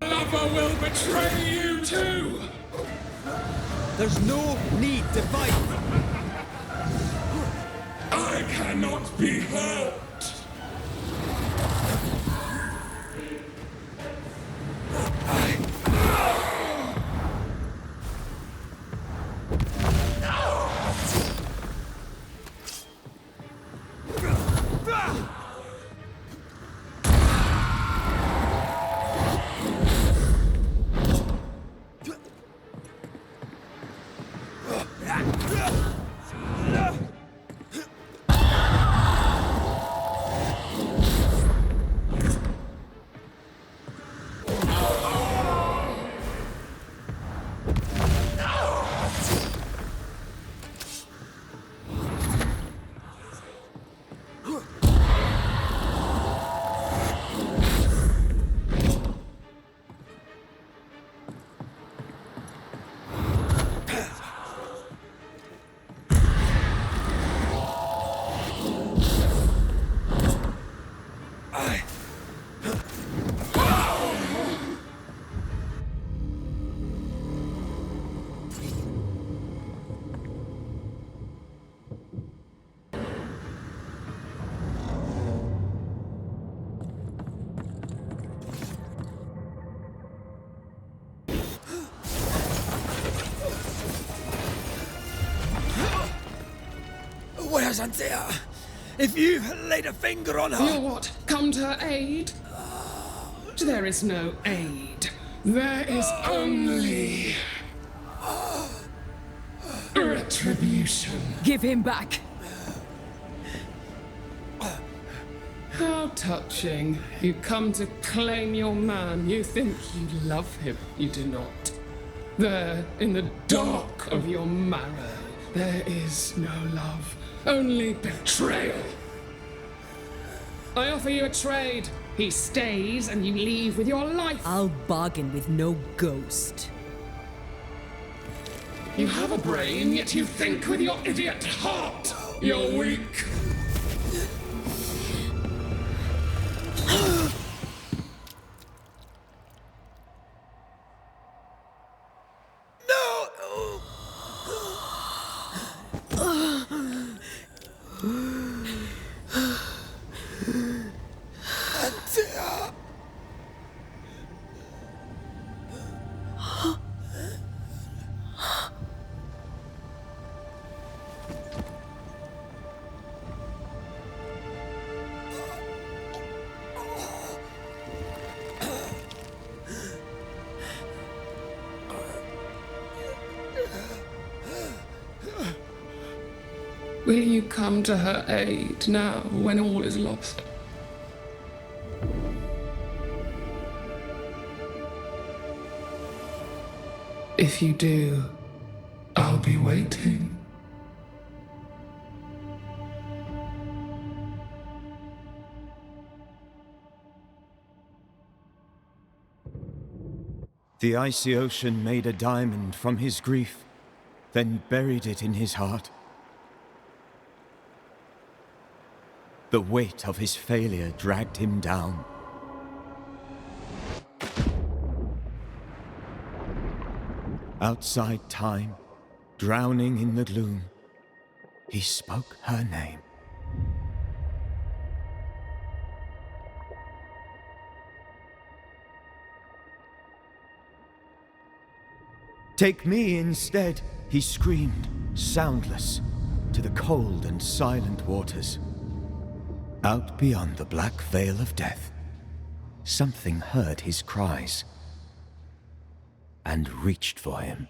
Lover will betray you too! There's no need to fight. I cannot be hurt! Yes, Antea. If you laid a finger on her... You'll what? Come to her aid? There is no aid. There is only... retribution. Give him back. How touching. You come to claim your man. You think you love him. You do not. There, in the dark of your marrow, there is no love. Only betrayal. I offer you a trade. He stays and you leave with your life. I'll bargain with no ghost. You have a brain, yet you think with your idiot heart. You're weak. Will you come to her aid now, when all is lost? If you do, I'll be waiting. The icy ocean made a diamond from his grief, then buried it in his heart. The weight of his failure dragged him down. Outside time, drowning in the gloom, he spoke her name. Take me instead, he screamed, soundless, to the cold and silent waters. Out beyond the black veil of death, something heard his cries and reached for him.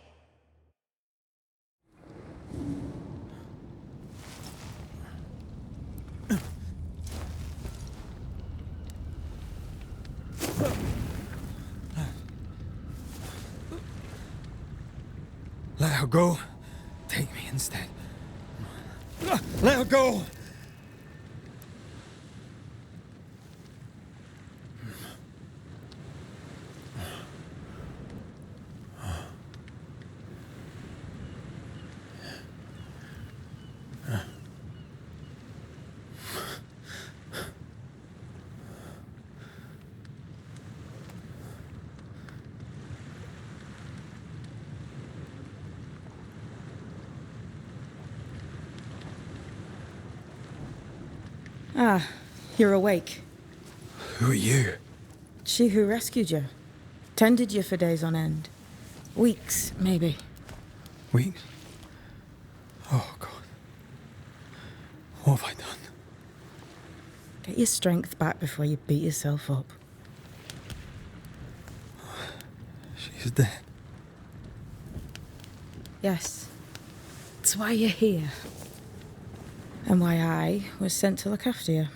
Let her go. Take me instead. Let her go! Ah, you're awake. Who are you? She who rescued you. Tended you for days on end. Weeks, maybe. Weeks? Oh, God. What have I done? Get your strength back before you beat yourself up. She's dead. Yes. That's why you're here. And why I was sent to look after you.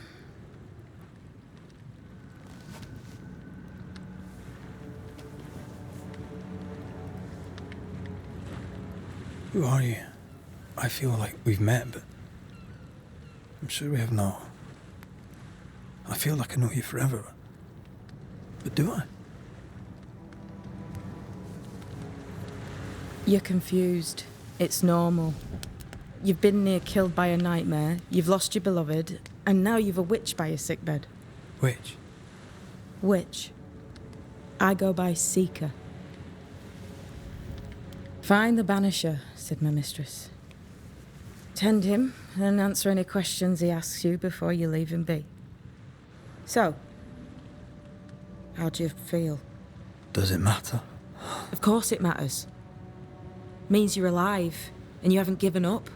Who are you? I feel like we've met, but I'm sure we have not. I feel like I know you forever. But do I? You're confused. It's normal. You've been near killed by a nightmare, you've lost your beloved, and now you've a witch by your sickbed. Witch? Witch. I go by Seeker. Find the Banisher, said my mistress. Tend him, and answer any questions he asks you before you leave him be. So, how do you feel? Does it matter? Of course it matters. Means you're alive, and you haven't given up.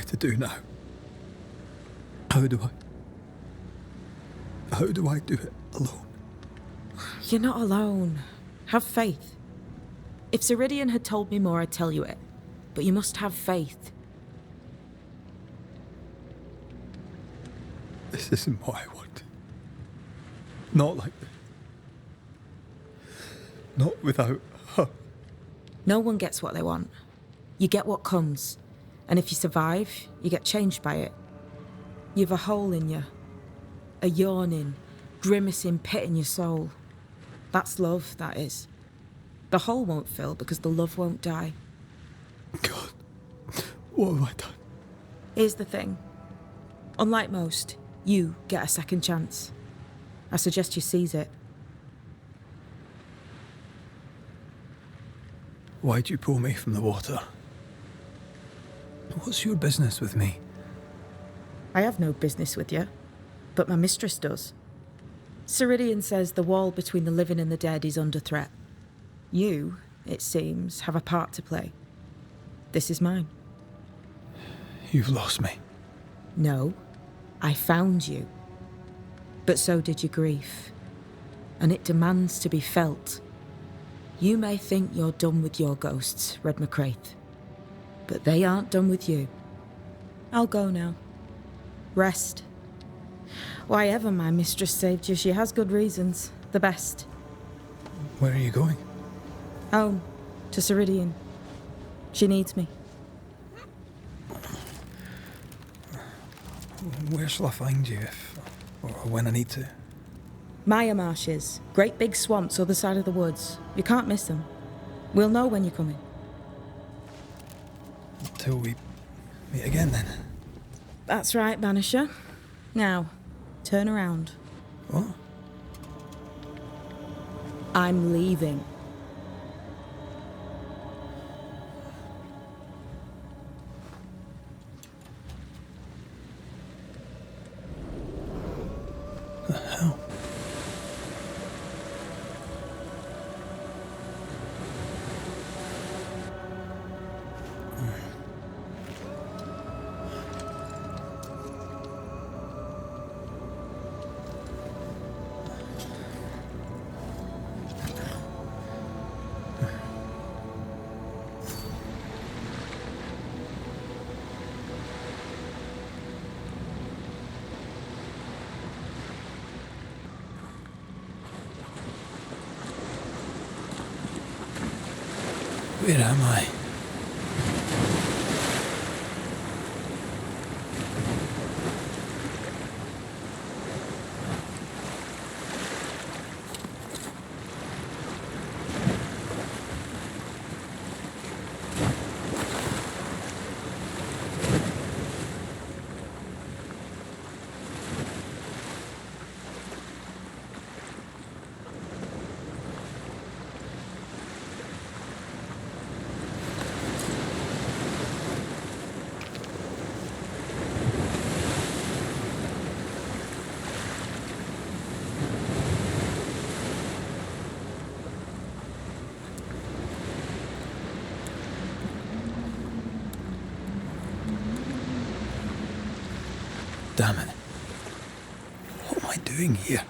to do now? How do I do it alone? You're not alone. Have faith. If Ceridian had told me more, I'd tell you it. But you must have faith. This isn't what I want. Not like this. Not without her. No one gets what they want. You get what comes. And if you survive, you get changed by it. You've a hole in you. A yawning, grimacing pit in your soul. That's love, that is. The hole won't fill because the love won't die. God, what have I done? Here's the thing. Unlike most, you get a second chance. I suggest you seize it. Why'd you pull me from the water? What's your business with me? I have no business with you, but my mistress does. Ceridian says the wall between the living and the dead is under threat. You, it seems, have a part to play. This is mine. You've lost me. No, I found you. But so did your grief. And it demands to be felt. You may think you're done with your ghosts, Red McCraith. But they aren't done with you. I'll go now. Rest. Why ever my mistress saved you, she has good reasons. The best. Where are you going? Home. To Ceridian. She needs me. Where shall I find you if... or when I need to? Maya marshes. Great big swamps other side of the woods. You can't miss them. We'll know when you're coming. Till we meet again, then. That's right, Banisher. Now, turn around. What? I'm leaving. The hell? Where am I? Damn it. What am I doing here?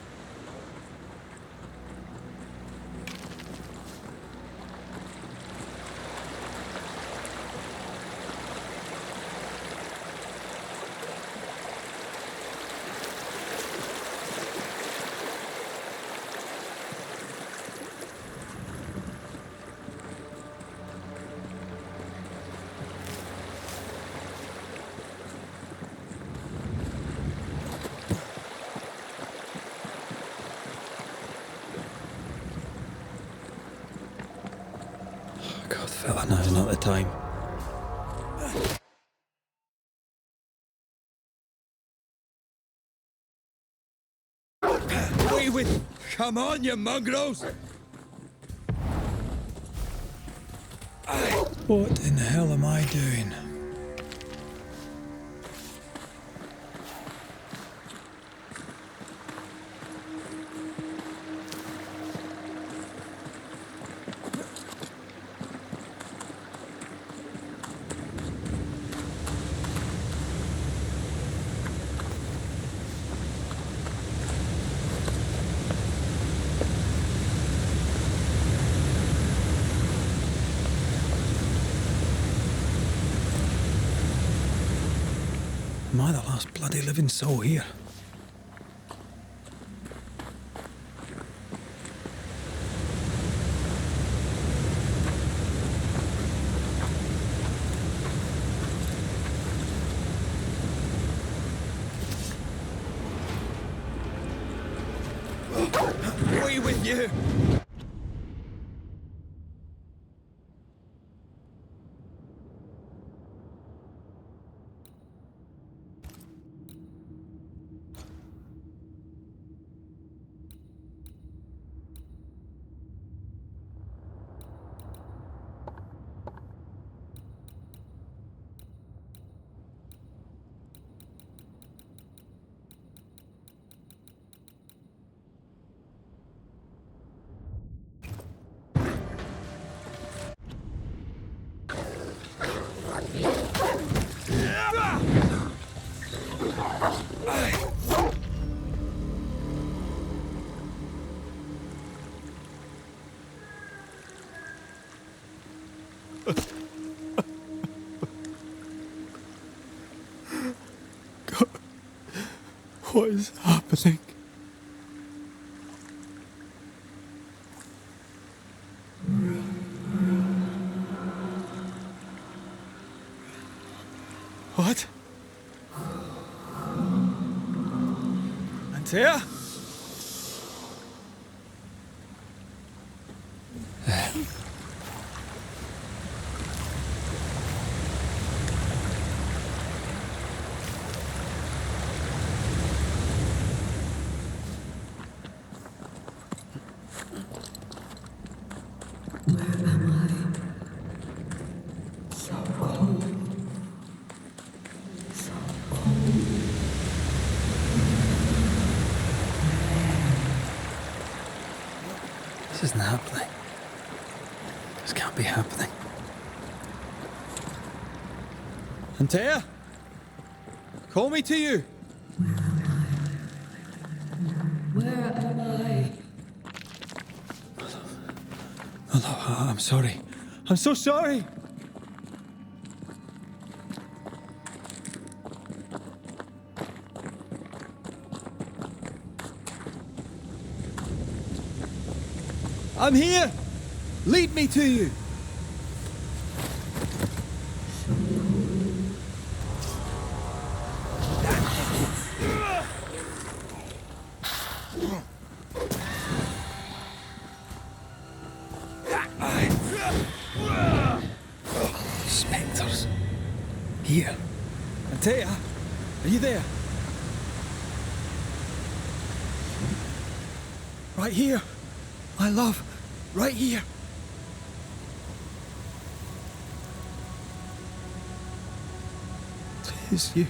God, fella, now's not the time. Away with... Come on, you mongrels! What in the hell am I doing? I the last bloody living soul here? Away with you! God, what is happening? What? Antea? This isn't happening. This can't be happening. Antea? Call me to you! Where am I? My love, I'm sorry. I'm so sorry! I'm here! Lead me to you! Spectres. Here. Antea, are you there? Right here, my love, right here. Tis you.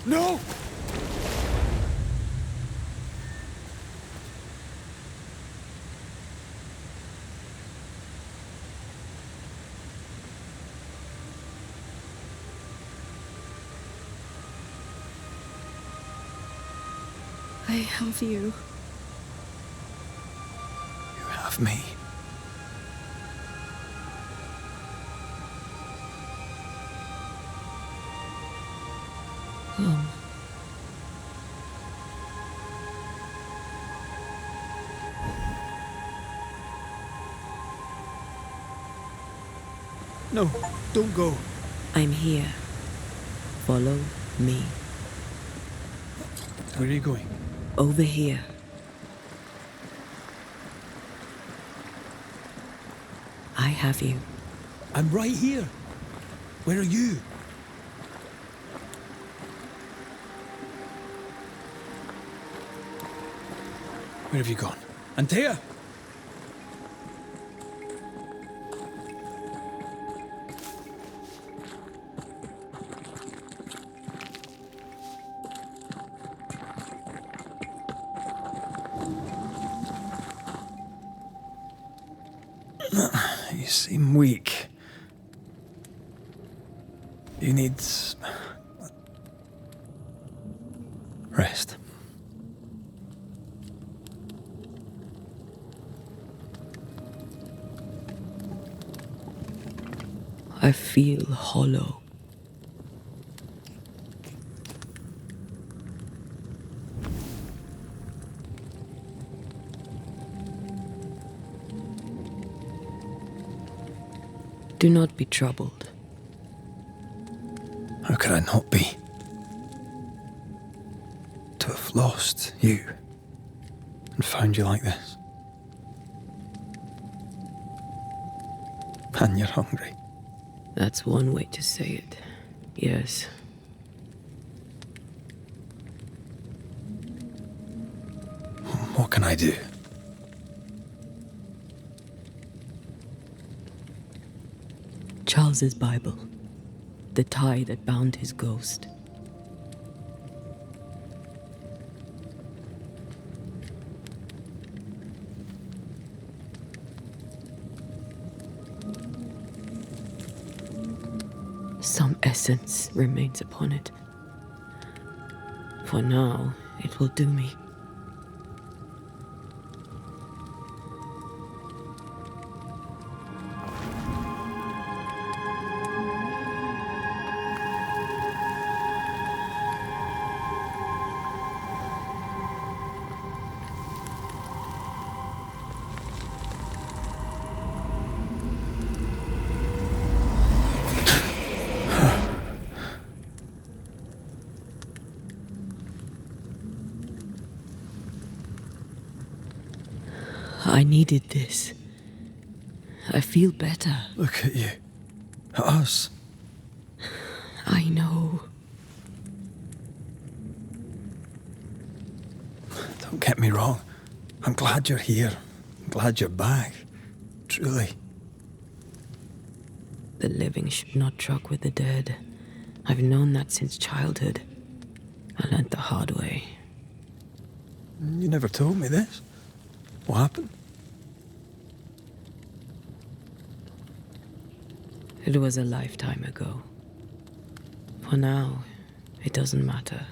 No! I have you. You have me. Come. No, don't go. I'm here. Follow me. Where are you going? Over here. I have you. I'm right here. Where are you? Where have you gone? Antea! You seem weak. You need rest. I feel hollow. Do not be troubled. How could I not be? To have lost you and found you like this. And you're hungry. That's one way to say it. Yes. What can I do? Charles's Bible. The tie that bound his ghost. Some essence remains upon it. For now, it will do me. I needed this. I feel better. Look at you. At us. I know. Don't get me wrong. I'm glad you're here. I'm glad you're back. Truly. The living should not truck with the dead. I've known that since childhood. I learned the hard way. You never told me this. What happened? It was a lifetime ago. For now, it doesn't matter.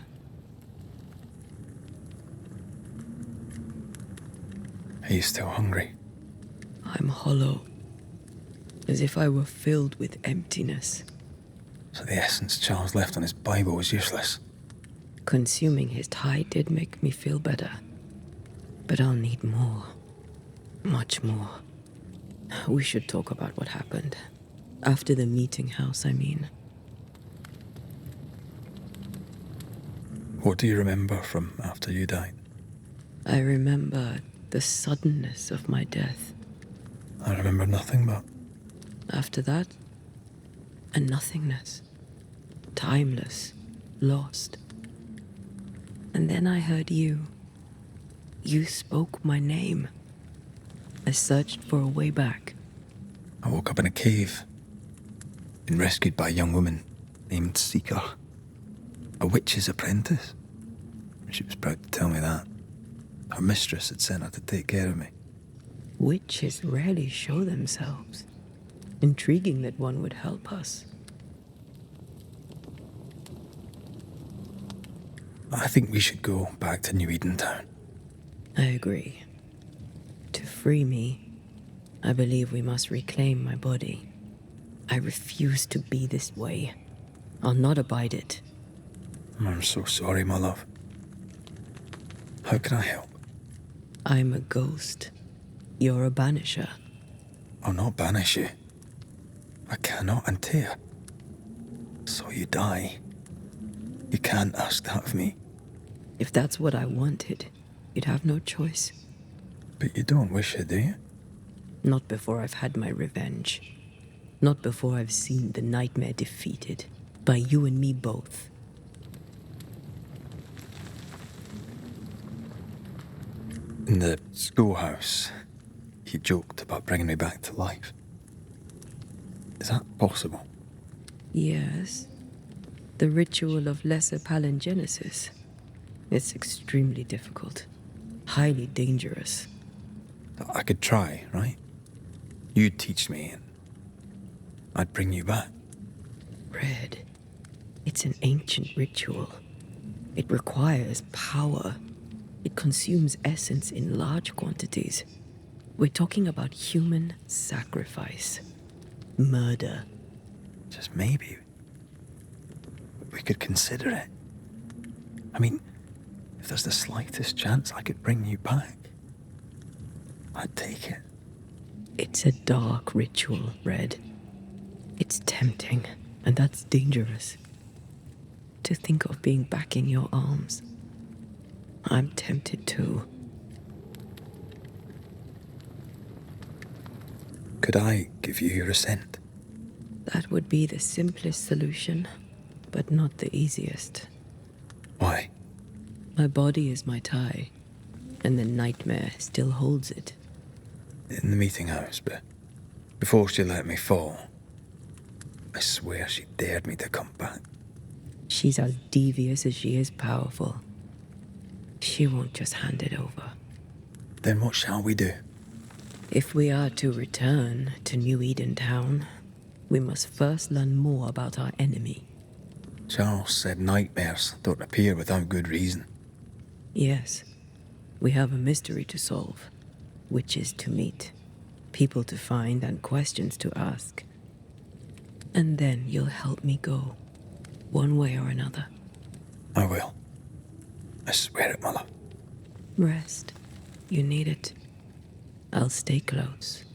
Are you still hungry? I'm hollow, as if I were filled with emptiness. So the essence Charles left on his Bible was useless. Consuming his tie did make me feel better. But I'll need more. Much more. We should talk about what happened. After the meeting house, I mean. What do you remember from after you died? I remember the suddenness of my death. I remember nothing but... After that, a nothingness. Timeless. Lost. And then I heard you. You spoke my name. I searched for a way back. I woke up in a cave. Been rescued by a young woman named Seeker. A witch's apprentice. She was proud to tell me that. Her mistress had sent her to take care of me. Witches rarely show themselves. Intriguing that one would help us. I think we should go back to New Eden Town. I agree. To free me, I believe we must reclaim my body. I refuse to be this way. I'll not abide it. I'm so sorry, my love. How can I help? I'm a ghost. You're a banisher. I'll not banish you. I cannot Antea. So you die. You can't ask that of me. If that's what I wanted, you'd have no choice. But you don't wish it, do you? Not before I've had my revenge. Not before I've seen the nightmare defeated. By you and me both. In the schoolhouse, he joked about bringing me back to life. Is that possible? Yes. The ritual of lesser palingenesis. It's extremely difficult. Highly dangerous. I could try, right? You'd teach me and I'd bring you back. Red, It's an ancient ritual. It requires power. It consumes essence in large quantities. We're talking about human sacrifice. Murder. Just maybe we could consider it. I mean, if there's the slightest chance I could bring you back, I'd take it. It's a dark ritual, Red. It's tempting, and that's dangerous. To think of being back in your arms. I'm tempted too. Could I give you your assent? That would be the simplest solution, but not the easiest. Why? My body is my tie, and the nightmare still holds it. In the meeting house, but before she let me fall, I swear she dared me to come back. She's as devious as she is powerful. She won't just hand it over. Then what shall we do? If we are to return to New Eden Town, we must first learn more about our enemy. Charles said nightmares don't appear without good reason. Yes, we have a mystery to solve. Witches to meet, people to find, and questions to ask. And then you'll help me go, one way or another. I will. I swear it, my love. Rest. You need it. I'll stay close.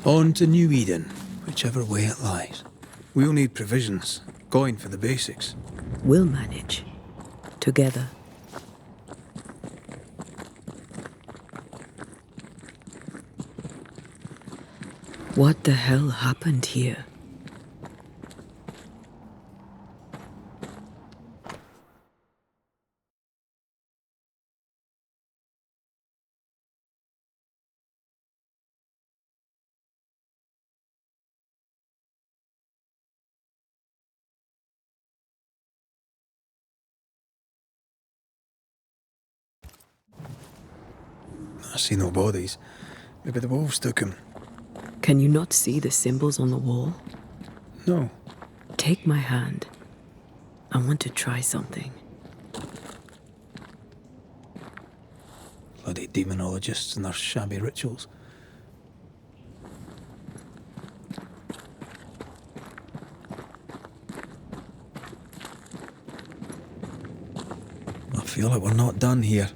On to New Eden, whichever way it lies. We'll need provisions, going for the basics. We'll manage. Together. What the hell happened here? I see no bodies. Maybe the wolves took him. Can you not see the symbols on the wall? No. Take my hand. I want to try something. Bloody demonologists and their shabby rituals. I feel like we're not done here.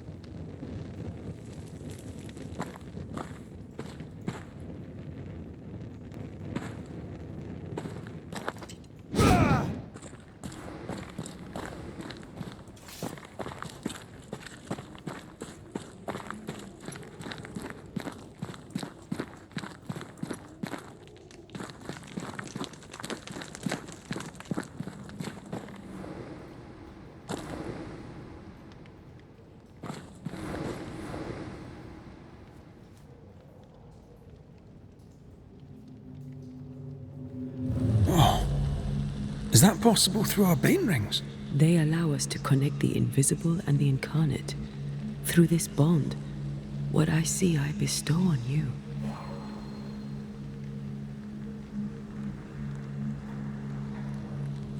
Is that possible through our bane rings? They allow us to connect the invisible and the incarnate. Through this bond, what I see I bestow on you.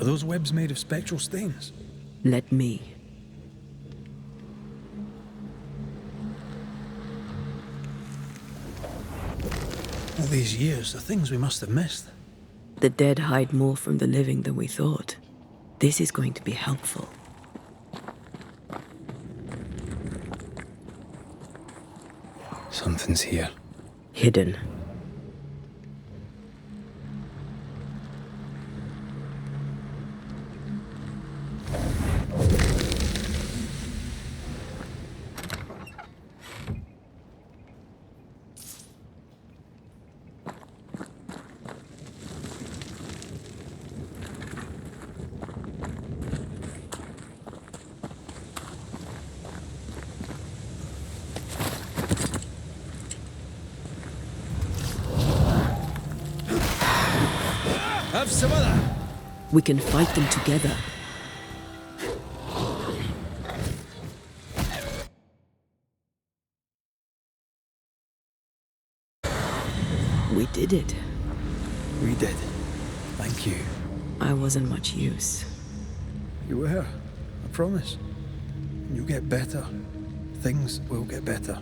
Are those webs made of spectral stains? Let me. All these years, the things we must have missed. The dead hide more from the living than we thought. This is going to be helpful. Something's here. Hidden. Have some of that. We can fight them together. We did it. We did. Thank you. I wasn't much use. You were. I promise. You'll get better. Things will get better.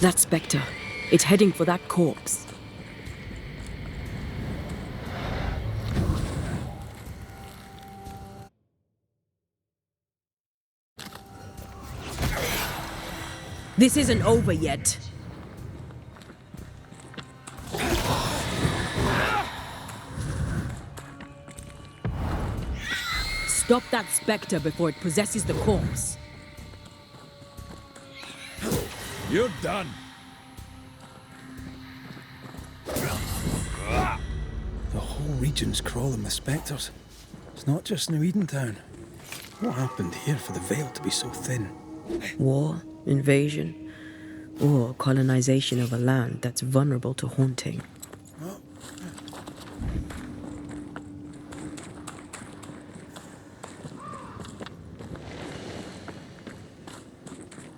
That spectre. It's heading for that corpse. This isn't over yet. Stop that spectre before it possesses the corpse. You're done. The whole region's crawling with spectres. It's not just New Eden Town. What happened here for the veil to be so thin? War, invasion, or colonization of a land that's vulnerable to haunting.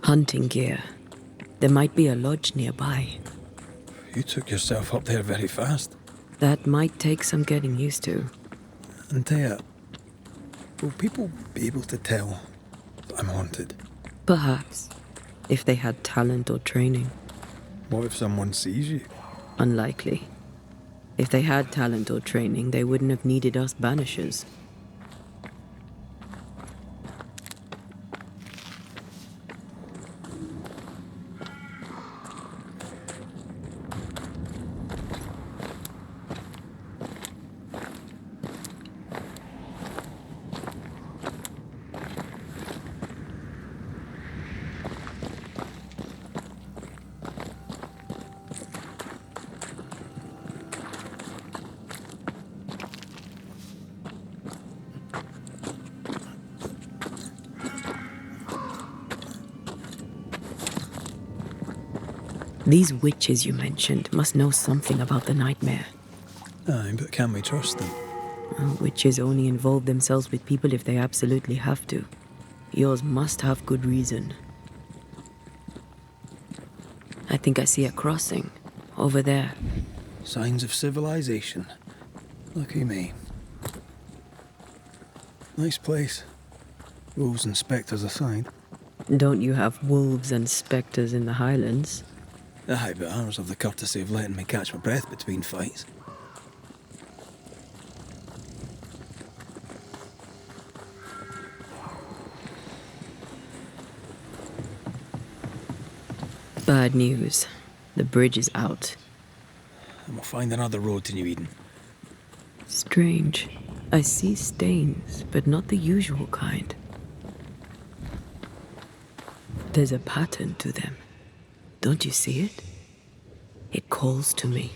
Hunting gear. There might be a lodge nearby. You took yourself up there very fast. That might take some getting used to. And Taya, will people be able to tell that I'm haunted? Perhaps, if they had talent or training. What if someone sees you? Unlikely. If they had talent or training, they wouldn't have needed us Banishers. These witches you mentioned must know something about the nightmare. Aye, but can we trust them? Witches only involve themselves with people if they absolutely have to. Yours must have good reason. I think I see a crossing. Over there. Signs of civilization. Lucky me. Nice place. Wolves and spectres aside. Don't you have wolves and spectres in the Highlands? Aye, but ours have the courtesy of letting me catch my breath between fights. Bad news. The bridge is out. And we'll find another road to New Eden. Strange. I see stains, but not the usual kind. There's a pattern to them. Don't you see it? It calls to me.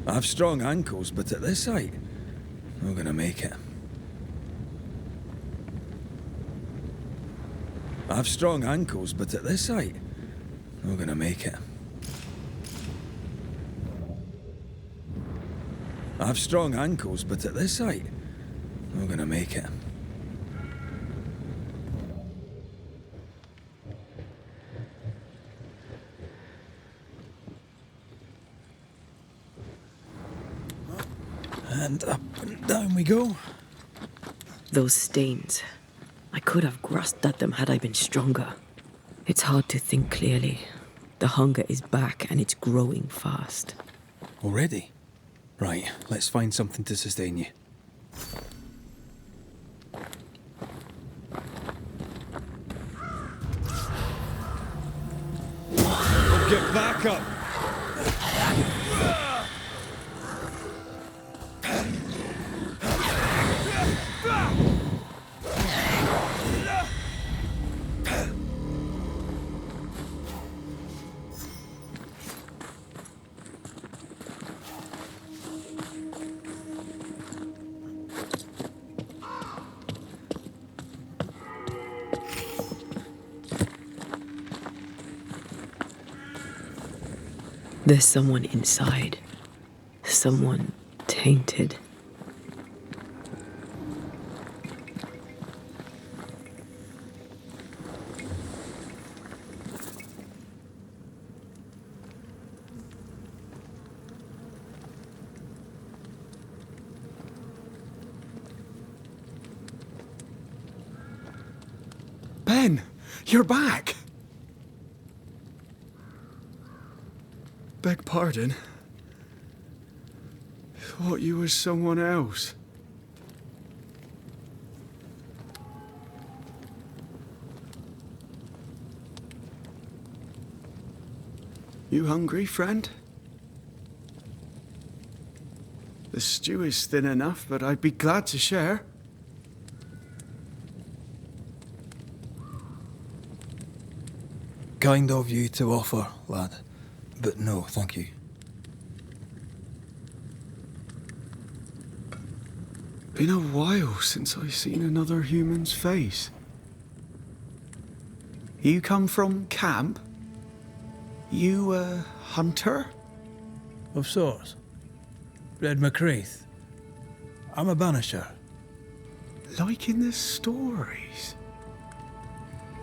I have strong ankles, but at this height, I'm gonna make it. I have strong ankles, but at this height, I'm gonna make it. I have strong ankles, but at this height, I'm gonna make it. And up and down we go. Those stains. I could have grasped at them had I been stronger. It's hard to think clearly. The hunger is back and it's growing fast. Already? Right, let's find something to sustain you. Get back up! There's someone inside. Someone tainted. Ben, you're back! Beg pardon. Thought you was someone else. You hungry, friend? The stew is thin enough, but I'd be glad to share. Kind of you to offer, lad. But no, thank you. Been a while since I've seen another human's face. You come from camp? You a hunter? Of sorts. Red McCraith. I'm a banisher. Like in the stories.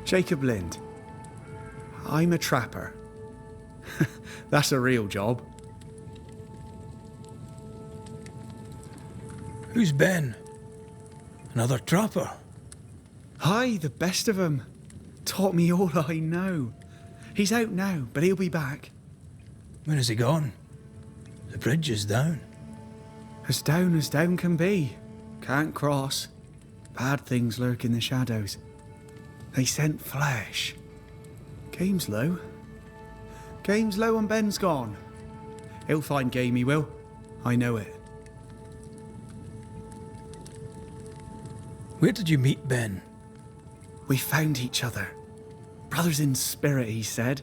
Jacob Lind. I'm a trapper. That's a real job. Who's Ben? Another trapper? Aye, the best of 'em. Taught me all I know. He's out now, but he'll be back. When is he gone? The bridge is down. As down can be. Can't cross. Bad things lurk in the shadows. They scent flesh. Game's low. Game's low and Ben's gone. He'll find game, he will. I know it. Where did you meet Ben? We found each other. Brothers in spirit, he said.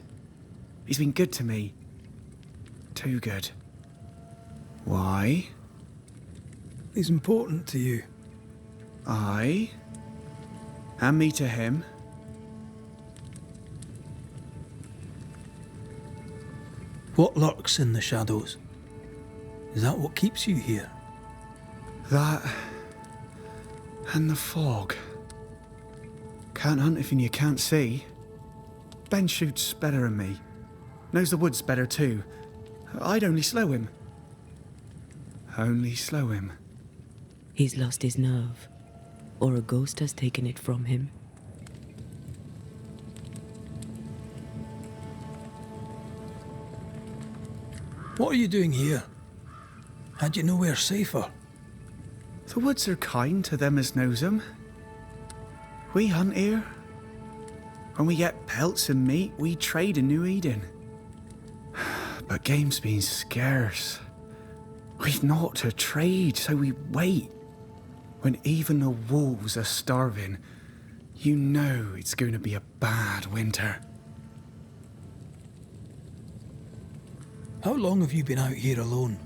He's been good to me. Too good. Why? He's important to you. Aye. And me to him. What lurks in the shadows? Is that what keeps you here? That... and the fog. Can't hunt if you can't see. Ben shoots better than me. Knows the woods better too. I'd only slow him. Only slow him. He's lost his nerve, or a ghost has taken it from him. What are you doing here? Had you nowhere safer? The woods are kind to them as knows 'em. We hunt here. When we get pelts and meat, we trade in New Eden. But game's been scarce. We've naught to trade, so we wait. When even the wolves are starving, you know it's going to be a bad winter. How long have you been out here alone?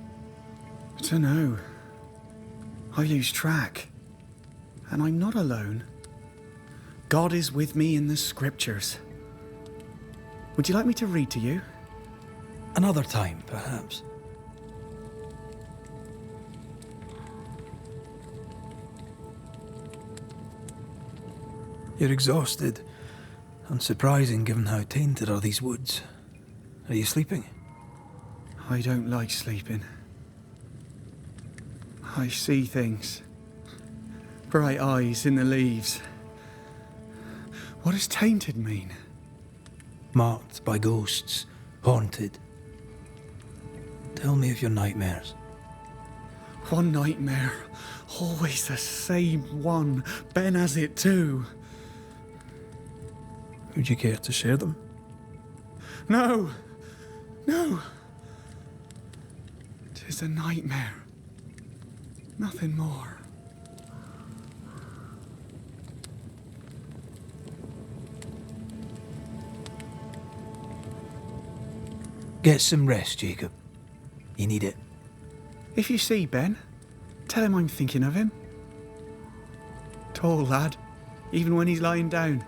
I dunno. I lose track. And I'm not alone. God is with me in the scriptures. Would you like me to read to you? Another time, perhaps. You're exhausted. Unsurprising given how tainted are these woods. Are you sleeping? I don't like sleeping. I see things. Bright eyes in the leaves. What does tainted mean? Marked by ghosts. Haunted. Tell me of your nightmares. One nightmare. Always the same one. Ben has it too. Would you care to share them? No! No! 'Tis a nightmare. Nothing more. Get some rest, Jacob. You need it. If you see Ben, tell him I'm thinking of him. Tall lad, even when he's lying down.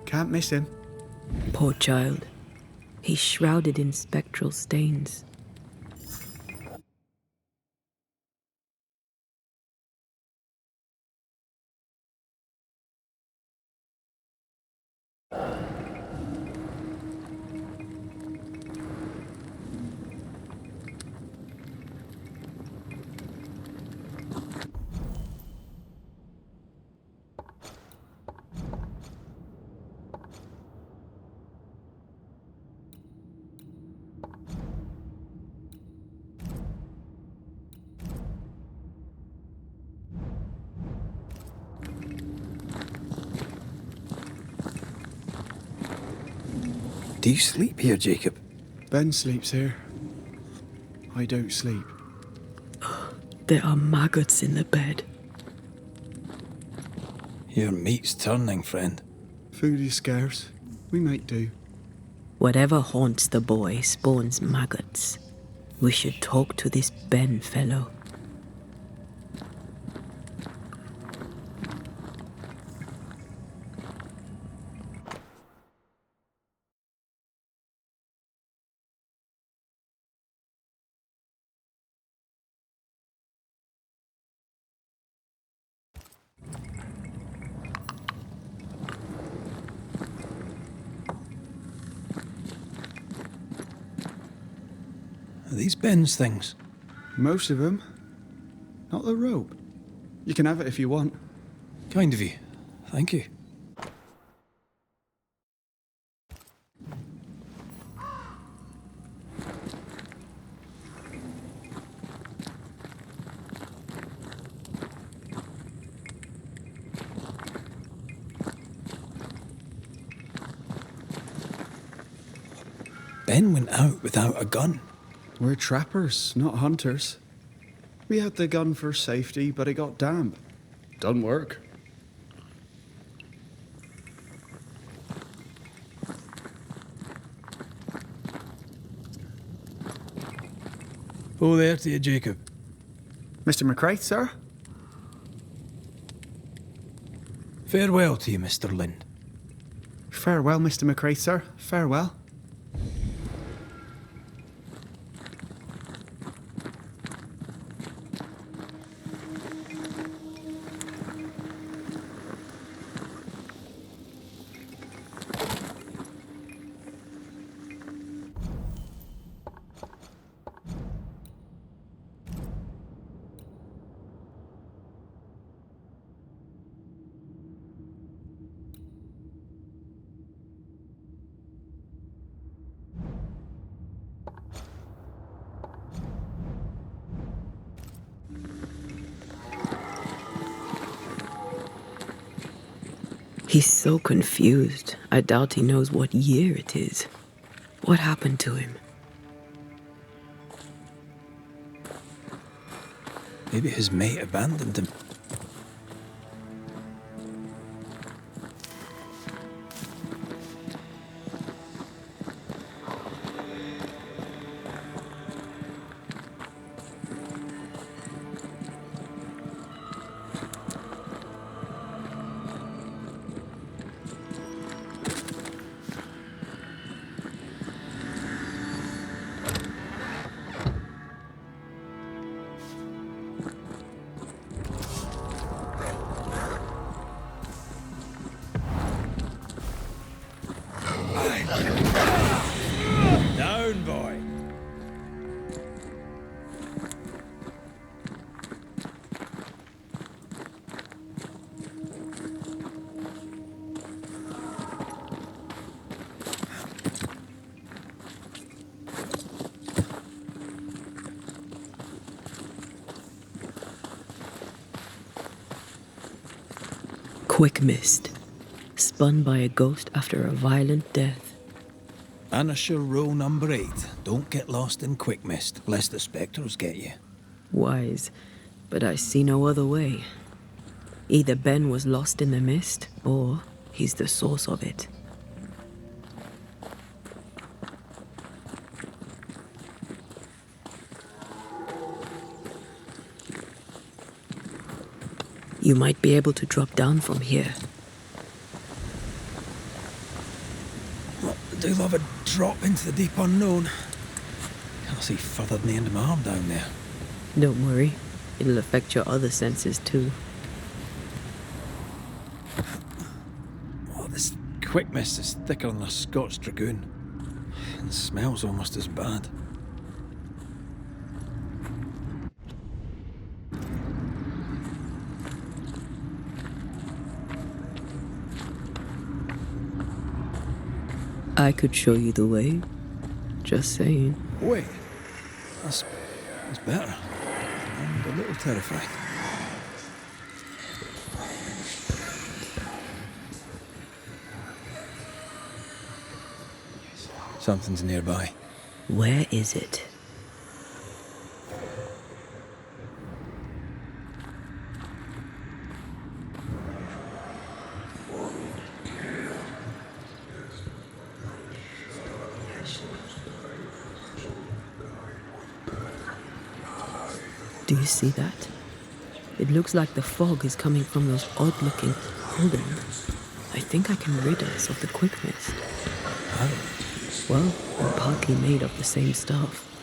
Can't miss him. Poor child. He's shrouded in spectral stains. Do you sleep here, Jacob? Ben sleeps here. I don't sleep. There are maggots in the bed. Your meat's turning, friend. Food is scarce. We make do. Whatever haunts the boy spawns maggots. We should talk to this Ben fellow. Are these Ben's things? Most of them. Not the rope. You can have it if you want. Kind of you. Thank you. Ben went out without a gun. We're trappers, not hunters. We had the gun for safety, but it got damp. Doesn't work. Oh, there to you, Jacob. Mr. McCraith, sir? Farewell to you, Mr. Lind. Farewell, Mr. McCraith, sir. Farewell. He's so confused. I doubt he knows what year it is. What happened to him? Maybe his mate abandoned him. Down, boy. Quick mist. Spun by a ghost after a violent death. Banisher rule number 8. Don't get lost in quick mist, lest the spectres get you. Wise, but I see no other way. Either Ben was lost in the mist, or he's the source of it. You might be able to drop down from here. I do love a drop into the deep unknown. Can't see further than the end of my arm down there. Don't worry, it'll affect your other senses too. Oh, this quick mist is thicker than a Scots dragoon. And smells almost as bad. I could show you the way. Just saying. Wait, that's better. I'm a little terrified. Something's nearby. Where is it? Do you see that? It looks like the fog is coming from those odd-looking... Hold on. I think I can rid us of the quick mist. How? Well, I'm partly made of the same stuff.